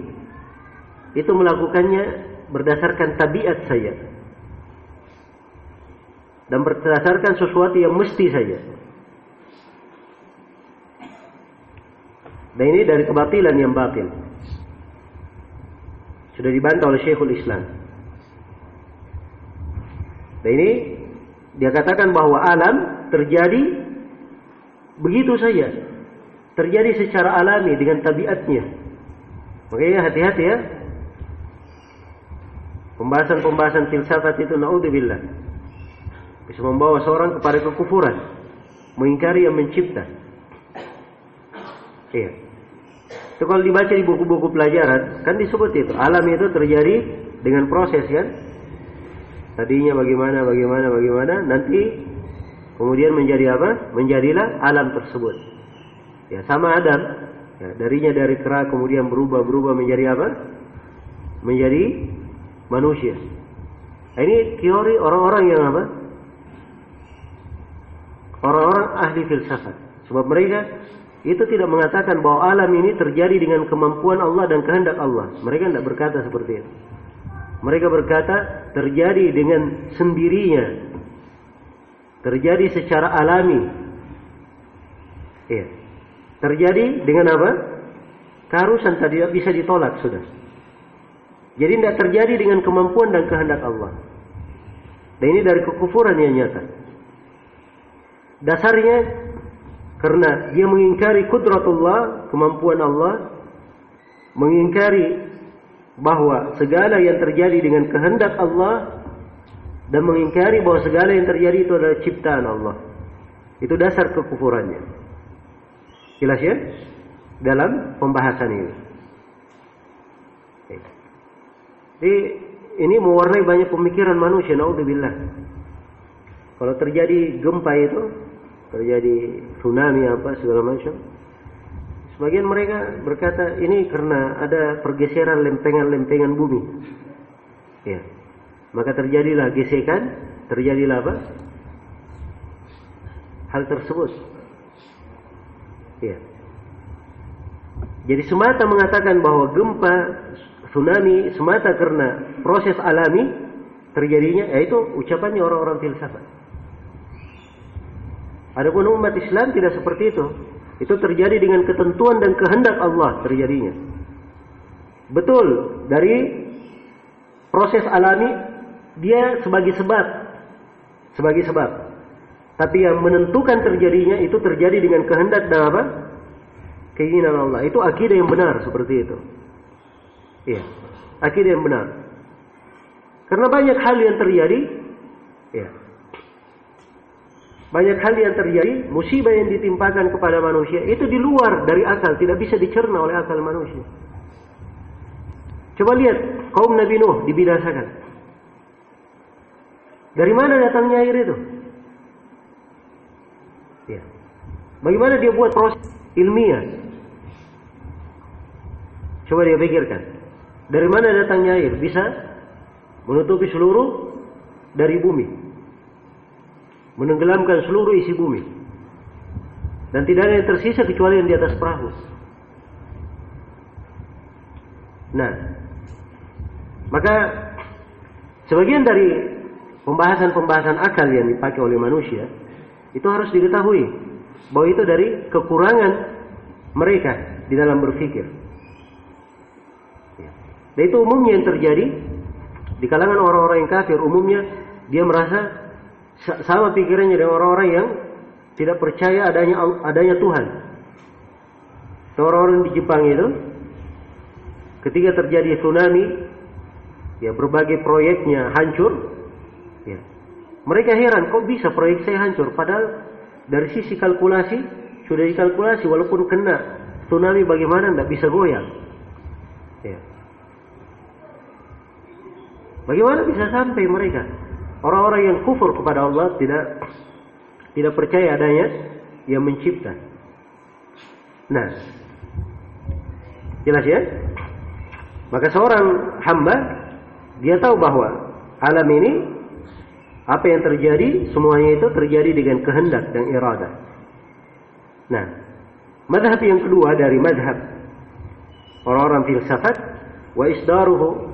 itu melakukannya berdasarkan tabiat saja dan berdasarkan sesuatu yang mesti saja. Dan ini dari kebatilan yang batil. Sudah dibantah oleh Syekhul Islam. Dan ini dia katakan bahwa alam terjadi begitu saja, terjadi secara alami dengan tabiatnya. Makanya hati-hati ya. Pembahasan-pembahasan filsafat itu naudzubillah bisa membawa seorang kepada kekufuran, mengingkari yang mencipta. Iya. Itu kalau dibaca di buku-buku pelajaran kan disebut itu. Alam itu terjadi dengan proses kan. Tadinya bagaimana, nanti kemudian menjadi apa? Menjadilah alam tersebut. Ya, sama Adam. Ya, dari kera kemudian berubah menjadi apa? Menjadi manusia. Nah, ini teori orang-orang yang apa? Orang-orang ahli filsafat. Sebab mereka itu tidak mengatakan bahwa alam ini terjadi dengan kemampuan Allah dan kehendak Allah. Mereka tidak berkata seperti itu. Mereka berkata terjadi dengan sendirinya. Terjadi secara alami. Iya. Terjadi dengan apa? Keharusan tidak bisa ditolak sudah. Jadi tidak terjadi dengan kemampuan dan kehendak Allah. Dan ini dari kekufuran yang nyata. Dasarnya karena dia mengingkari kudratullah, kemampuan Allah, mengingkari bahwa segala yang terjadi dengan kehendak Allah, dan mengingkari bahwa segala yang terjadi itu adalah ciptaan Allah. Itu dasar kekufurannya. Jelas ya? Dalam pembahasan ini. Jadi ini mewarnai banyak pemikiran manusia, naudzubillah. Kalau terjadi gempa itu, terjadi tsunami apa segala macam, sebagian mereka berkata ini karena ada pergeseran lempengan-lempengan bumi. Ya. Maka terjadilah gesekan, terjadilah apa? Hal tersebut. Ya. Jadi semata mengatakan bahwa gempa, tsunami semata karena proses alami terjadinya, yaitu ucapannya orang-orang filsafat. Adapun umat Islam tidak seperti itu. Itu terjadi dengan ketentuan dan kehendak Allah terjadinya. Betul, dari proses alami dia sebagai sebab. Tapi yang menentukan terjadinya itu terjadi dengan kehendak dan apa? Keinginan Allah. Itu akidah yang benar seperti itu. Iya, akidah yang benar. Karena banyak hal yang terjadi, ya. Banyak hal yang terjadi, musibah yang ditimpakan kepada manusia itu di luar dari akal, tidak bisa dicerna oleh akal manusia. Coba lihat kaum Nabi Nuh dibinasakan. Dari mana datangnya air itu? Ya. Bagaimana dia buat proses ilmiah? Coba dia pikirkan. Dari mana datangnya air? Bisa menutupi seluruh dari bumi, menenggelamkan seluruh isi bumi, dan tidak ada yang tersisa kecuali yang di atas perahu. Nah, maka sebagian dari pembahasan-pembahasan akal yang dipakai oleh manusia itu harus diketahui bahwa itu dari kekurangan mereka di dalam berpikir. Dan itu umumnya yang terjadi di kalangan orang-orang yang kafir. Umumnya dia merasa sama pikirannya dengan orang-orang yang tidak percaya adanya Tuhan. Orang-orang di Jepang itu ketika terjadi tsunami, ya berbagai proyeknya hancur, ya. Mereka heran, kok bisa proyek saya hancur? Padahal dari sisi kalkulasi sudah dikalkulasi, walaupun kena tsunami bagaimana tidak bisa goyang. Ya. Bagaimana bisa sampai mereka? Orang-orang yang kufur kepada Allah tidak percaya adanya yang mencipta. Nah, jelas ya? Maka seorang hamba dia tahu bahwa alam ini apa yang terjadi semuanya itu terjadi dengan kehendak dan iradah. Nah, mazhab yang kedua dari mazhab orang-orang filsafat, wa isdaruhu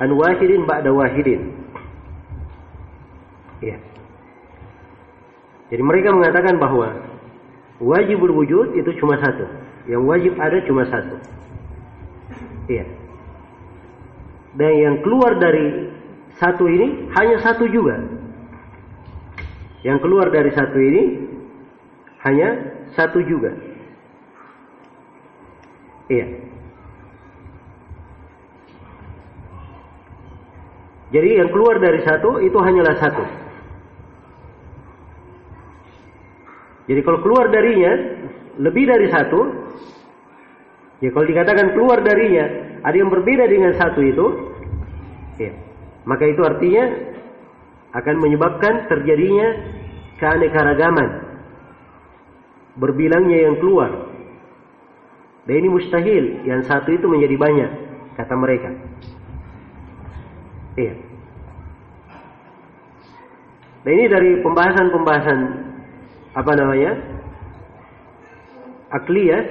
an wahidin ba'da wahidin. Ya. Jadi mereka mengatakan bahwa wajibul wujud itu cuma satu. Yang wajib ada cuma satu. Iya. Dan yang keluar dari satu ini hanya satu juga. Yang keluar dari satu ini hanya satu juga. Iya. Jadi yang keluar dari satu itu hanyalah satu. Jadi kalau keluar darinya lebih dari satu, ya kalau dikatakan keluar darinya ada yang berbeda dengan satu itu, ya, maka itu artinya akan menyebabkan terjadinya keanekaragaman, berbilangnya yang keluar. Dan ini mustahil yang satu itu menjadi banyak, kata mereka. Iya. Dan ini dari pembahasan akliyah,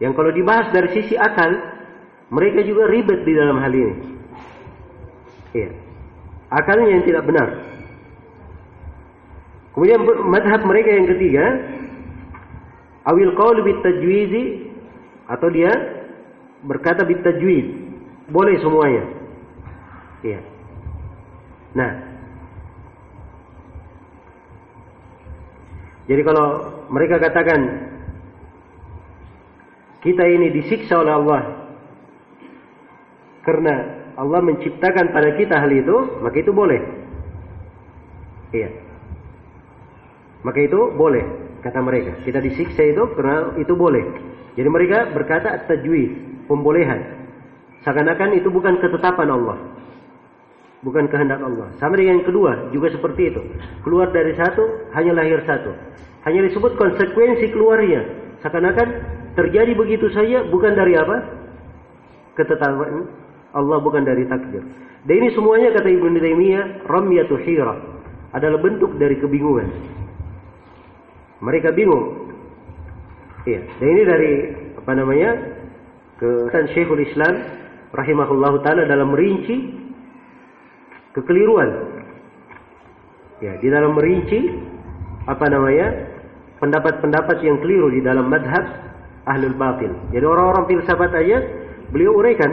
yang kalau dibahas dari sisi akal, mereka juga ribet di dalam hal ini. Iya. Akalnya yang tidak benar. Kemudian madhab mereka yang ketiga, awil qaul bit tajwizi, atau dia berkata bit tajwiz, boleh semuanya. Iya. Nah, jadi kalau mereka katakan kita ini disiksa oleh Allah karena Allah menciptakan pada kita hal itu, maka itu boleh. Iya. Maka itu boleh, kata mereka. Kita disiksa itu karena itu boleh. Jadi mereka berkata at-tajwiz, pembolehan. Seakan-akan itu bukan ketetapan Allah, bukan kehendak Allah. Sama dengan yang kedua juga seperti itu. Keluar dari satu, hanya lahir satu. Hanya disebut konsekuensi keluarnya. Seakan-akan terjadi begitu saja, bukan dari apa? Ketetapan Allah, bukan dari takdir. Dan ini semuanya, kata Ibnu Taimiyah, ramyatu hira, adalah bentuk dari kebingungan. Mereka bingung. Iya. Dan ini dari kesan Syekhul Islam rahimahullahu taala dalam merinci kekeliruan. Ya, di dalam merinci pendapat-pendapat yang keliru di dalam madhab ahlul batil. Jadi orang-orang filsafat aja beliau uraikan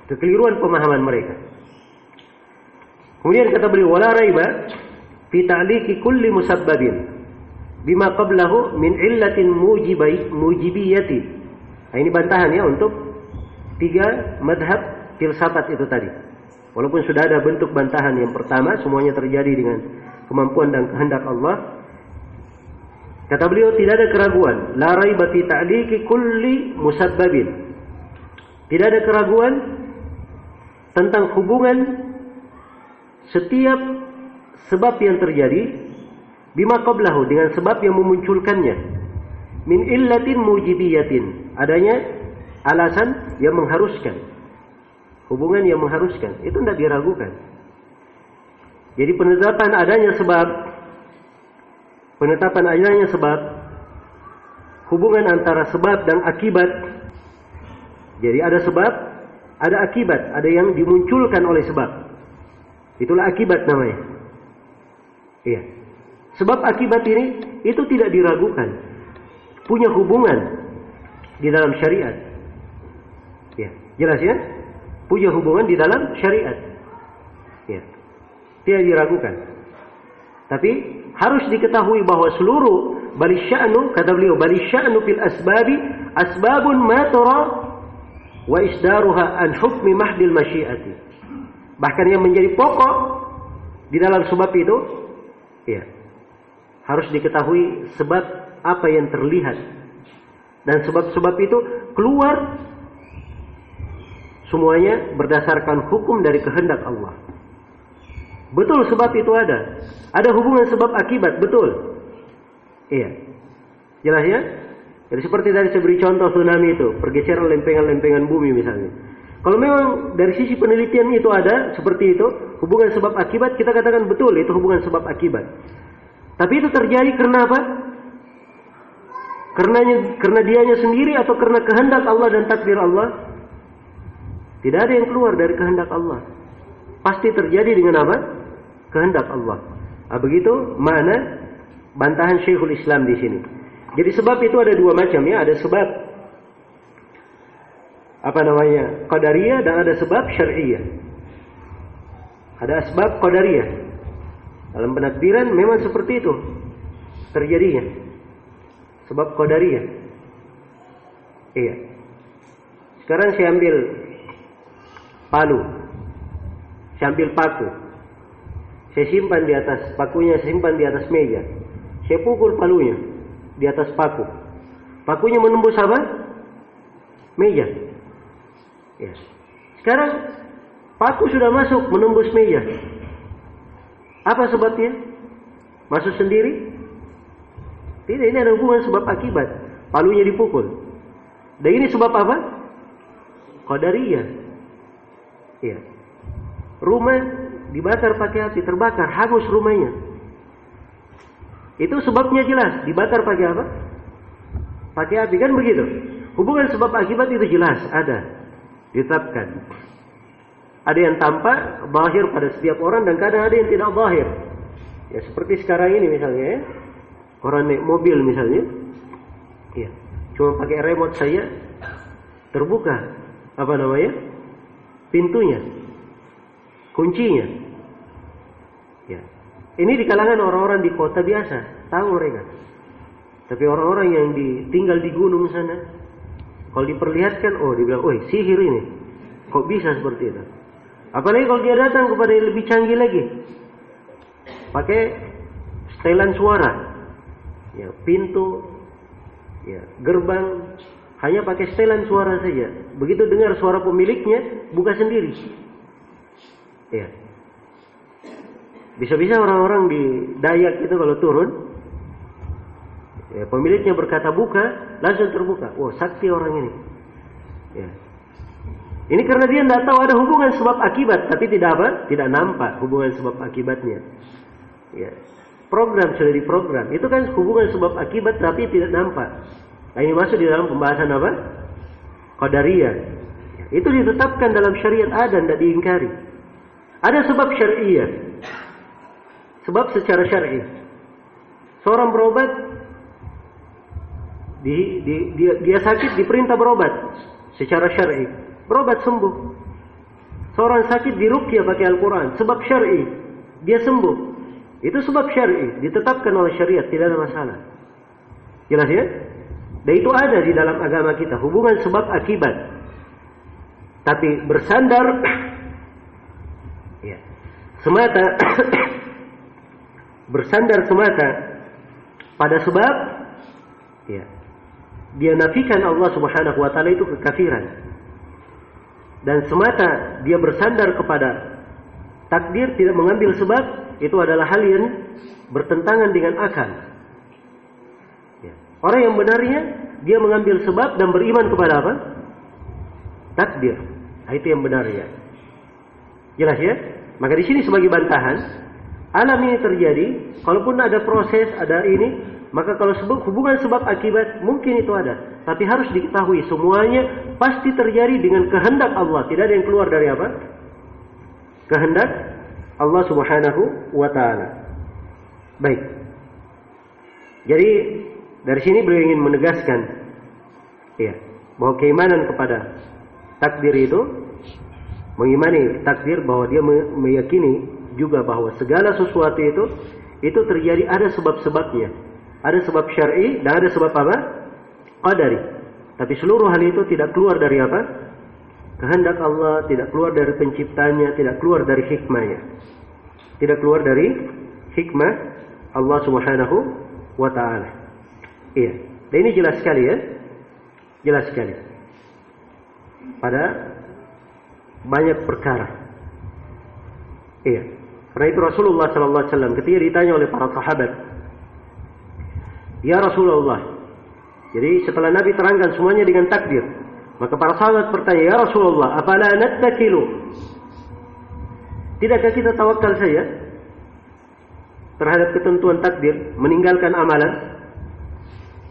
kekeliruan pemahaman mereka. Kemudian kata beliau, wala raiba fi ta'liqi kulli musabbabin bima qablahu min illatin mujibiyati. Nah, ini bantahan ya untuk tiga madhab filsafat itu tadi. Walaupun sudah ada bentuk bantahan yang pertama, semuanya terjadi dengan kemampuan dan kehendak Allah. Kata beliau, tidak ada keraguan. La raiba fi ta'liqi kulli musabbabin. Tidak ada keraguan tentang hubungan setiap sebab yang terjadi bima qablahu, dengan sebab yang memunculkannya, min illatin mujibiyatin, adanya alasan yang mengharuskan, hubungan yang mengharuskan, itu tidak diragukan. Jadi penetapan adanya sebab, hubungan antara sebab dan akibat. Jadi ada sebab, ada akibat, ada yang dimunculkan oleh sebab, itulah akibat namanya. Iya. Sebab akibat ini itu tidak diragukan, punya hubungan di dalam syariat. Ya, jelas ya? Punya hubungan di dalam syariat. Ya. Tidak diragukan. Tapi harus diketahui bahwa seluruh balisya'nu, kata beliau, balisya'nu fil asbabi asbabun ma tara wa isdaruha an hukmi mahdil masyiati. Bahkan yang menjadi pokok di dalam sebab itu, ya, harus diketahui sebab apa yang terlihat, dan sebab-sebab itu keluar semuanya berdasarkan hukum dari kehendak Allah. Betul, sebab itu ada hubungan sebab akibat, betul. Iya, jelas ya. Jadi seperti tadi saya beri contoh tsunami itu, pergeseran lempengan-lempengan bumi misalnya. Kalau memang dari sisi penelitian itu ada seperti itu, hubungan sebab akibat, kita katakan betul itu hubungan sebab akibat. Tapi itu terjadi karena apa? Karena dianya sendiri atau karena kehendak Allah dan takdir Allah? Tidak ada yang keluar dari kehendak Allah. Pasti terjadi dengan apa? Kehendak Allah. Nah, begitu mana bantahan Syekhul Islam di sini. Jadi sebab itu ada dua macam ya, ada sebab qadariyah dan ada sebab syar'iyah. Ada sebab qadariyah. Dalam penakdiran memang seperti itu. terjadinya. Sebab qadariyah. Iya. Sekarang saya ambil palu. Saya ambil paku. Saya simpan di atas pakunya, saya simpan di atas meja. Saya pukul palunya di atas paku. Pakunya menembus apa? Meja. Ya. Sekarang paku sudah masuk menembus meja. Apa sebabnya? Masuk sendiri? Tidak, ini ada hubungan sebab akibat. Palunya dipukul. Dan ini sebab apa? Qadariyah. Iya. Rumah dibakar pakai api, terbakar, hangus rumahnya. Itu sebabnya jelas, dibakar pakai apa? Pakai api, kan begitu. Hubungan sebab akibat itu jelas, ada, ditetapkan. Ada yang tampak, zahir pada setiap orang, dan kadang ada yang tidak zahir. Ya seperti sekarang ini misalnya ya. Orang naik mobil misalnya, ya, cuma pakai remote saja terbuka apa namanya? Pintunya, kuncinya. Ya. Ini di kalangan orang-orang di kota biasa, tahu mereka. Tapi orang-orang yang tinggal di gunung sana, kalau diperlihatkan, oh dibilang, "Oi, sihir ini." Kok bisa seperti itu? Apalagi kalau dia datang kepada yang lebih canggih lagi. Pakai setelan suara. Ya, pintu, ya, gerbang hanya pakai setelan suara saja. Begitu dengar suara pemiliknya, buka sendiri. Ya. Bisa-bisa orang-orang di Dayak itu kalau turun, ya, pemiliknya berkata buka, langsung terbuka. Wah, sakti orang ini. Ya. Ini karena dia tidak tahu ada hubungan sebab akibat, tapi tidak apa? Tidak nampak hubungan sebab akibatnya. Ya. Program sudah diprogram. Itu kan hubungan sebab akibat tapi tidak nampak. Nah, ini masuk di dalam pembahasan apa? Qadariyah. Ya. Itu ditetapkan dalam syariat ada dan tidak diingkari. Ada sebab syariah. Sebab secara syar'i. Seorang berobat, dia sakit diperintah berobat secara syar'i. Berobat sembuh. Seorang sakit diruqyah pakai Al-Quran. Sebab syar'i. Dia sembuh. Itu sebab syar'i. Ditetapkan oleh syariat. Tidak ada masalah. Jelas ya? Dan itu ada di dalam agama kita. Hubungan sebab akibat. Tapi bersandar ya, semata bersandar semata pada sebab ya, dia nafikan Allah Subhanahu wa taala itu kekafiran. Dan semata dia bersandar kepada takdir, tidak mengambil sebab, itu adalah hal yang bertentangan dengan akal. Ya. Orang yang benarnya dia mengambil sebab dan beriman kepada apa? Takdir. Nah, itu yang benarnya. Jelas ya? Maka di sini sebagai bantahan, alam ini terjadi, kalaupun ada proses, ada ini, maka kalau hubungan sebab akibat mungkin itu ada, tapi harus diketahui semuanya pasti terjadi dengan kehendak Allah. Tidak ada yang keluar dari apa? Kehendak Allah Subhanahu wa taala. Baik. Jadi dari sini beliau ingin menegaskan ya, bahwa keimanan kepada takdir itu, mengimani takdir, bahwa dia meyakini juga bahwa segala sesuatu itu terjadi ada sebab-sebabnya. Ada sebab syar'i dan ada sebab apa? Qadari. Tapi seluruh hal itu tidak keluar dari apa? Kehendak Allah, tidak keluar dari penciptanya, tidak keluar dari hikmahnya. Tidak keluar dari hikmah Allah Subhanahu wa taala. Iya. Dan ini jelas sekali ya. Jelas sekali. Pada banyak perkara. Iya. Karena itu Rasulullah sallallahu alaihi wasallam ketika ditanya oleh para sahabat, "Ya Rasulullah." Jadi setelah Nabi terangkan semuanya dengan takdir, maka para sahabat bertanya, "Ya Rasulullah, afala nattakilu?" Tidakkah kita tawakal saja terhadap ketentuan takdir, meninggalkan amalan?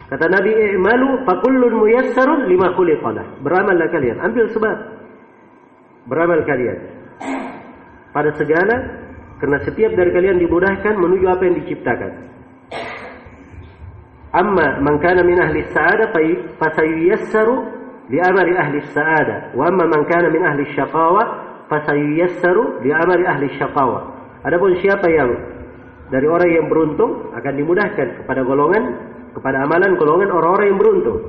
Kata Nabi, "I'malu fa kullun muyassarun lima khuliqa lah." Beramallah kalian, ambil sebab. Beramal kalian pada segala, karena setiap dari kalian dimudahkan menuju apa yang diciptakan. Amma man kana min ahli as-sa'adah fa sayuyassaru li amali ahli as-sa'adah, wa amma man kana min ahli asy-syaqawah fa sayuyassaru li amali ahli asy-syaqawah. Adapun siapa yang dari orang yang beruntung akan dimudahkan kepada amalan golongan orang-orang yang beruntung.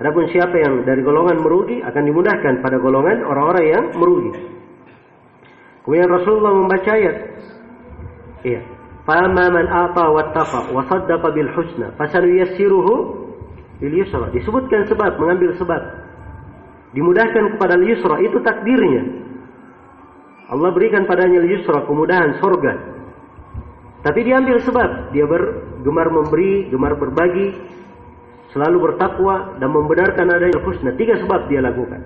Adapun siapa yang dari golongan merugi akan dimudahkan pada golongan orang-orang yang merugi. Kemudian Rasulullah membaca ayat. Iya. Fama man ata wattaqa wa saddaqa bil husna fasanuyassiruhu lil yusra. Disebutkan sebab, mengambil sebab. Dimudahkan kepada al yusra, itu takdirnya. Allah berikan padanya al yusra, kemudahan surga. Tapi dia ambil sebab, dia gemar memberi, gemar berbagi, selalu bertakwa dan membenarkan adanya husna. 3 sebab dia lakukan.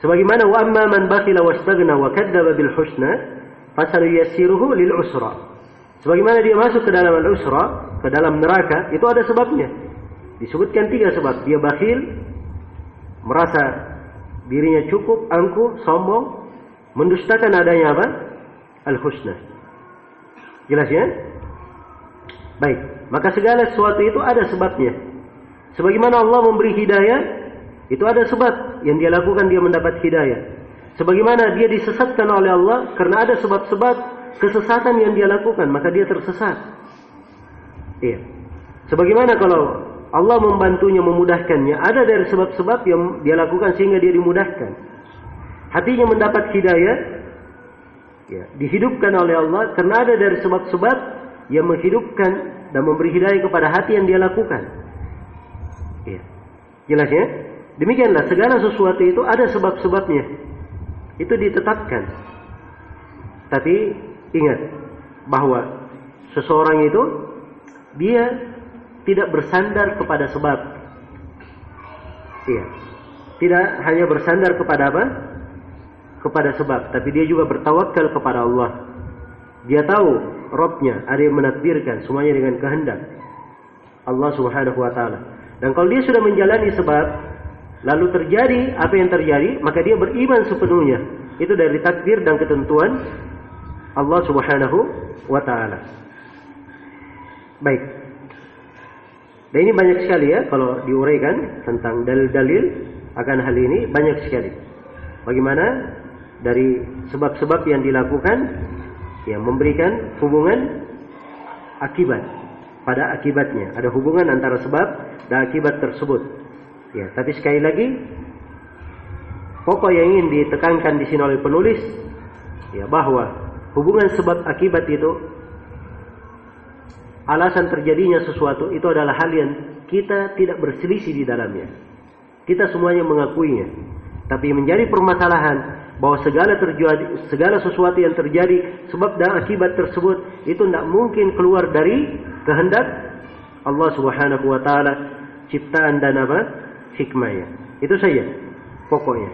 Sebagaimana wa amma man bakhila wastaghna wa kadzdzaba bil husna fasanuyassiruhu lil usra. Sebagaimana dia masuk ke dalam al-usra, ke dalam neraka, itu ada sebabnya. Disebutkan 3 sebab. Dia bakhil, merasa dirinya cukup, angkuh, sombong, mendustakan adanya apa? Al-husna. Jelas ya? Baik, maka segala sesuatu itu ada sebabnya. Sebagaimana Allah memberi hidayah, itu ada sebab yang dia lakukan, dia mendapat hidayah. Sebagaimana dia disesatkan oleh Allah, karena ada sebab-sebab kesesatan yang dia lakukan, maka dia tersesat. Iya. Sebagaimana kalau Allah membantunya, memudahkannya, ada dari sebab-sebab yang dia lakukan sehingga dia dimudahkan. Hatinya mendapat hidayah, ya, dihidupkan oleh Allah karena ada dari sebab-sebab yang menghidupkan dan memberi hidayah kepada hati yang dia lakukan. Ya. Jelas ya? Demikianlah segala sesuatu itu ada sebab-sebabnya. Itu ditetapkan. Tapi ingat bahwa seseorang itu dia tidak bersandar kepada sebab. Iya. Tidak hanya bersandar kepada apa? Kepada sebab, tapi dia juga bertawakal kepada Allah. Dia tahu Rabb-nya, ada yang menakdirkan semuanya dengan kehendak Allah Subhanahu wa taala. Dan kalau dia sudah menjalani sebab, lalu terjadi apa yang terjadi, maka dia beriman sepenuhnya. Itu dari takdir dan ketentuan Allah Subhanahu wa taala. Baik. Dan ini banyak sekali ya kalau diuraikan tentang dalil-dalil akan hal ini, banyak sekali. Bagaimana dari sebab-sebab yang dilakukan yang memberikan hubungan akibat pada akibatnya. Ada hubungan antara sebab dan akibat tersebut. Ya, tapi sekali lagi pokok yang ingin ditekankan di sini oleh penulis ya, bahwa hubungan sebab akibat itu, alasan terjadinya sesuatu itu adalah hal yang kita tidak berselisih di dalamnya. Kita semuanya mengakuinya. Tapi menjadi permasalahan bahwa segala sesuatu yang terjadi sebab dan akibat tersebut itu tidak mungkin keluar dari kehendak Allah Subhanahu wa taala, ciptaan dan apa? Hikmahnya. Itu saja pokoknya.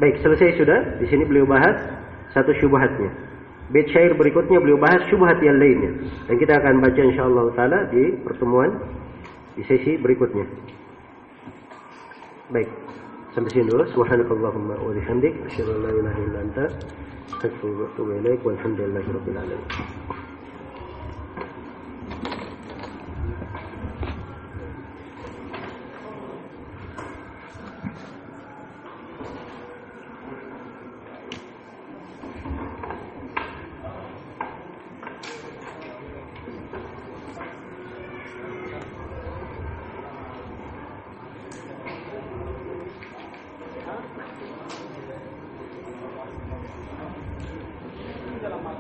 Baik, selesai sudah. Di sini beliau bahas satu syubhatnya. Bait syair berikutnya beliau bahas syubhat yang lainnya. Dan kita akan baca insyaallah taala di pertemuan di sesi berikutnya. Baik. Sampai sini dulu. Subhanakallahumma wa bihamdik asyhadu an la ilaha illa anta astaghfiruka wa atubu ilaik. Walhamdulillahirabbil alamin. dalam hal